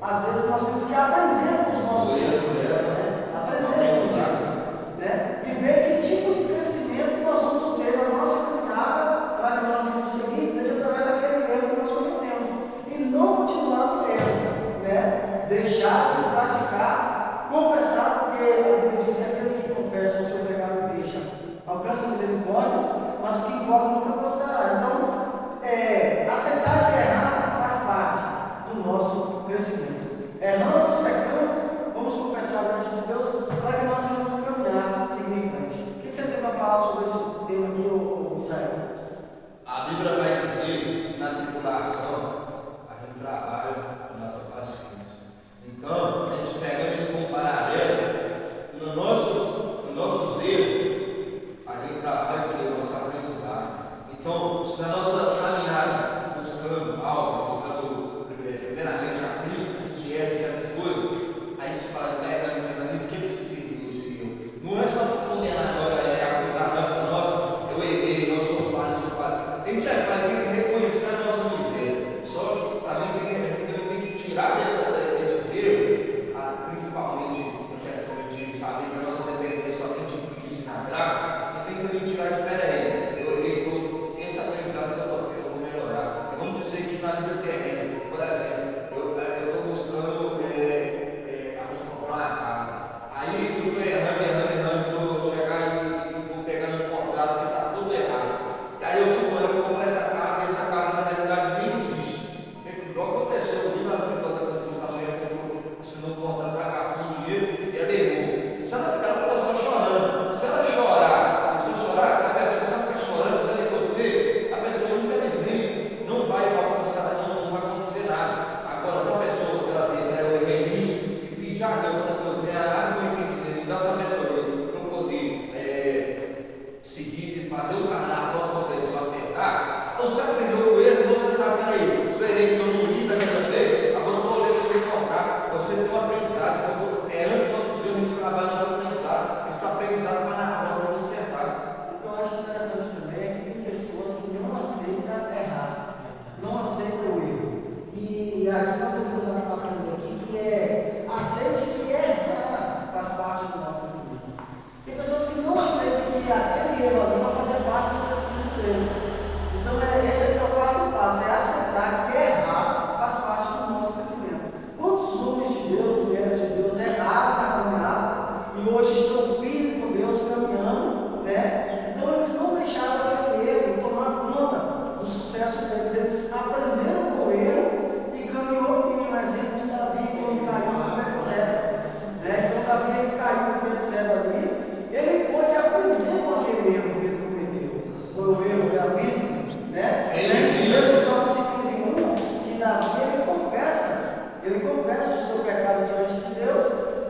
às vezes nós temos que aprender com os nossos erros, né? Aprender com os erros, né? E ver que tipo de crescimento nós vamos ter na nossa caminhada para que nós vamos seguir em frente através daquele erro que nós cometemos. E não continuar no erro, né? Deixar de praticar, confessar, porque a Bíblia diz que aquele que confessa o seu pecado e deixa alcança a misericórdia, mas o que invoca nunca prosperará. Então, aceitar que errar faz parte do nosso crescimento. Erramos, pecamos, vamos confessar diante de Deus para que nós venhamos caminhar, seguir em frente. O que você tem para falar sobre esse tema aqui, Israel? A Bíblia vai dizer que na tribulação a gente trabalha a nossa paciência. Então, a gente pegando isso como paralelo, nos nossos erros, a gente trabalha o nosso aprendizado. Então, se na nossa caminhada, buscando algo, buscando primeiramente a Cristo, a gente erra em certas coisas, a gente fala, errando isso, que precisa esse erro. Não é só condenar agora, acusar, não, falar, nossa, eu errei, eu sou falho. A gente tem que reconhecer a nossa miséria. Só que também a gente também tem que tirar desses erros, principalmente a questão de saber que a nossa dependência somente de Cristo e na graça, e tem que também tirar que, peraí, eu errei todo esse aprendizado que eu estou tendo, eu vou melhorar. E vamos dizer que na vida terrena, por exemplo, eu estou buscando comprar uma casa. Aí eu estou errando, estou chegando e vou pegando um contrato que está tudo errado. E aí eu suponho que eu comprar essa casa e essa casa na realidade nem existe. Igual aconteceu ali na Vitória da Conquista, a mulher comprou, assinou um contrato para gastar um dinheiro e ela errou. Se ela ficar ela só chorando, se ela chorar, a pessoa só ficar chorando, se ela errou dizer, a pessoa infelizmente não vai alcançar, não vai acontecer nada. E aqui nós podemos aprender aqui que aceite que errar faz parte do nosso crescimento. Tem pessoas que não aceitam que aquele erro ali vai fazer parte do crescimento dele. Então esse aqui é o quarto passo, é aceitar que errar faz parte do nosso crescimento. Quantos homens de Deus, mulheres de Deus erraram na caminhada e hoje estão firmes com Deus caminhando, né? Então eles não deixaram aquele erro tomar conta do sucesso deles, eles aprenderam com o erro e caminhou firme. O exemplo de Davi, quando caiu no Betseba, né? Então Davi ele caiu no Betseba ali, ele pôde aprender com aquele erro que ele cometeu. Foi o erro gravíssimo, né? Ele só se criou que Davi ele confessa o seu pecado diante de Deus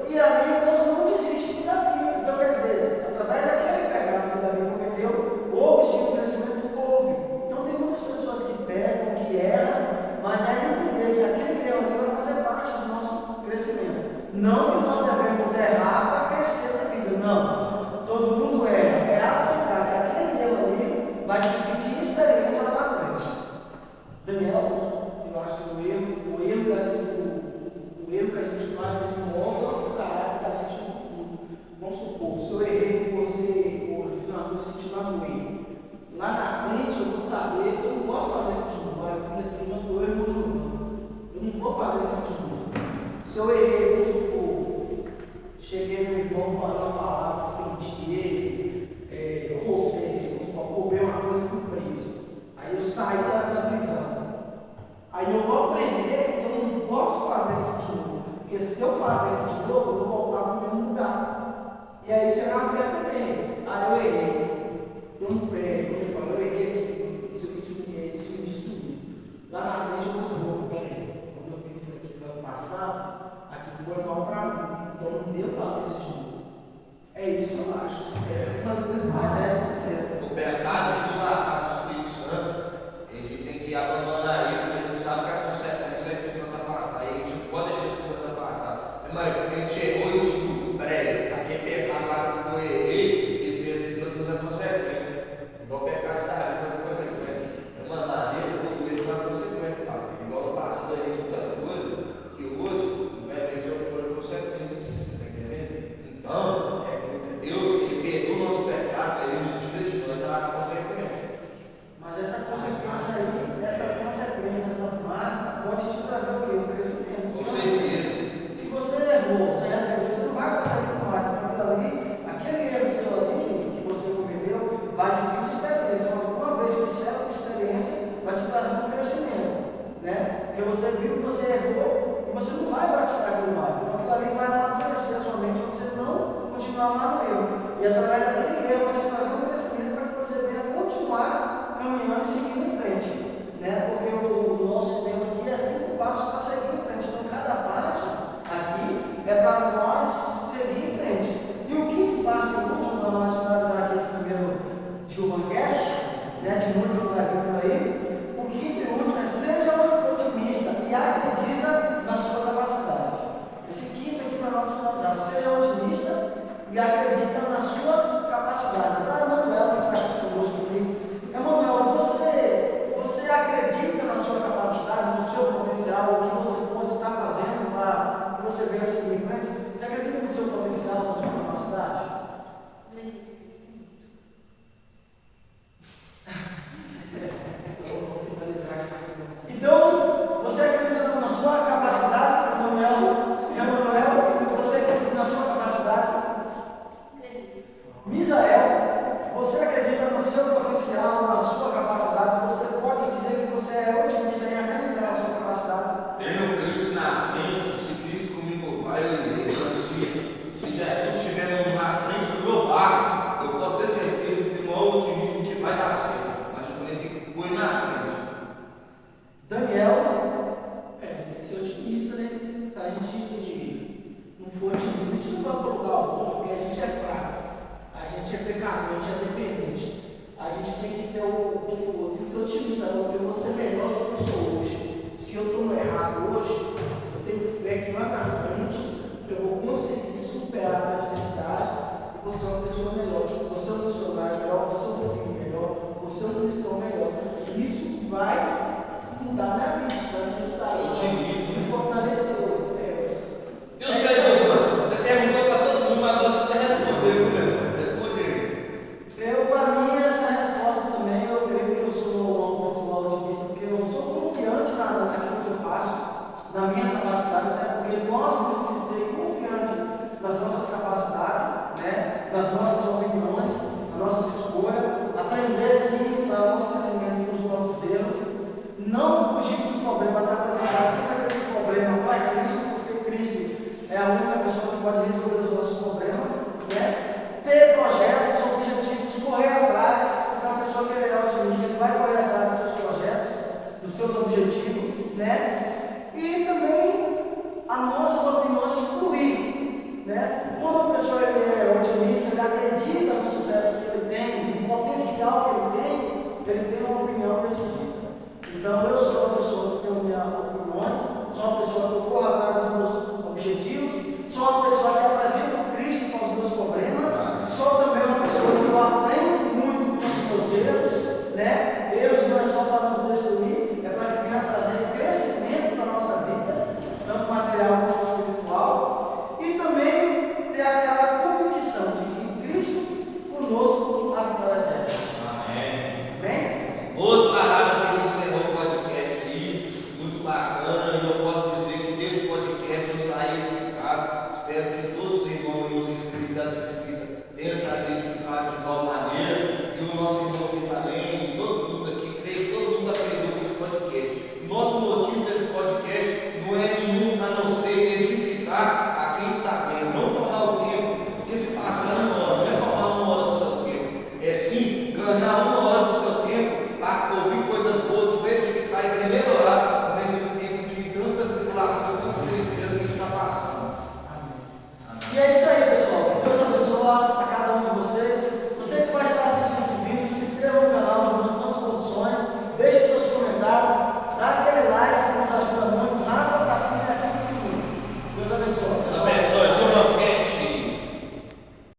e ali Deus não desiste de Davi. Então quer dizer, através daquele pecado que Davi cometeu, houve sim um crescimento do povo. Então tem muitas pessoas que pecam, que erram, mas é entender que aquele erro ali vai fazer parte do nosso crescimento. Não que nós devemos errar para crescer na vida, não. Todo mundo erra, é aceitar que aquele erro ali vai servir de experiência lá na frente. Daniel? Eu acho que o erro que a gente faz, ele molda o caráter da gente no futuro. Vamos supor, se eu errei com você hoje, fiz uma coisa que te magoei. Lá na frente eu vou saber que eu não posso fazer aquilo de novo. Eu fiz aquilo, mas eu erro de novo. Eu não vou fazer aquilo de novo. Se eu errei, vamos supor, cheguei no irmão falando uma palavra na frente dele, roubei uma coisa e fui preso. Aí eu saí da prisão. Aí eu vou aprender que eu não posso fazer aquilo de novo. Porque se eu fazer aquilo de novo, eu vou voltar para o mesmo lugar. E aí isso é na fé também. Eu errei. Como ele falou, eu errei aqui. Isso me destruiu. Lá na frente eu vou saber, quando eu fiz isso aqui no ano passado, aquilo foi mal para mim. Então eu não devo fazer isso de novo. É isso que eu acho. Essas coisas mais O pecado que usa a face do Espírito Santo, a gente tem que abandonar ele, mas a gente sabe que a consequência é a pessoa está afastada. E a gente não pode deixar a pessoa estar afastada. Mas a gente errou e tipo, peraí, aquele pecado lá que eu errei, ele trouxe a consequência. Igual o pecado de Davi trouxe a consequência. Mano, maneiro, o erro vai consequência. Igual no passado eu errei muitas coisas, que hoje, infelizmente, eu por consequência disso, tá entendendo? Então, Deus, ele perdoa o nosso pecado, ele não tira de nós a consequência. Mas essa consequência aí, essa marca, pode te trazer o quê? Um crescimento. Com certeza. Se você errou, você arrependeu, você não vai fazer aquilo mais. Então aquele erro seu ali, que você cometeu, vai servir de experiência. Uma vez que serve de experiência, vai te trazer um crescimento. Né? Porque você viu que você errou e você não vai praticar aquilo mais. Então aquilo ali vai amadurecer a sua mente para você não continuar lá no erro. E através daquele erro vai te trazer um crescimento para que você venha continuar caminhando e seguindo em frente. Né? Porque o nosso tempo aqui é 5 passos para seguir em frente. Então cada passo aqui é para nós seguir em frente. E o quinto passo e último, para nós finalizar aqui esse primeiro Dilmancast, né, de muitos que estão vindo aí, o quinto e último é seja otimista e acredita na sua capacidade. Esse quinto aqui para nós finalizar, seja otimista e acredita na sua capacidade. Para Emanuel que está aqui conosco aqui, Emanuel, você acredita na sua capacidade, no seu potencial, o que você pode estar fazendo para que você venha seguir em frente? Você acredita no seu potencial, na sua capacidade? Então, você acredita na sua capacidade, Emanuel, você acredita na sua capacidade? Misael, você acredita no seu potencial, na sua capacidade? Você pode dizer que você é otimista em acreditar na sua capacidade? Tendo Cristo na frente, se Cristo comigo vai, se Jesus estiver na frente do meu barco, eu posso ter certeza que tem um maior otimismo que vai dar certo, mas eu também tenho que pôr na frente. Daniel? tem que ser otimista, né? Se a gente não for otimista, a gente não vai procurar o bom, porque a gente é fraco. A gente é pecador, a gente é dependente. A gente tem que ter tem que ser otimista, porque eu vou ser melhor do que eu sou hoje. Se eu estou no errado hoje, eu tenho fé que lá na frente eu vou conseguir superar as adversidades e vou ser uma pessoa melhor. Vou ser um funcionário melhor, vou ser um filho melhor, vou ser um cristão melhor. Isso vai mudar a minha vida.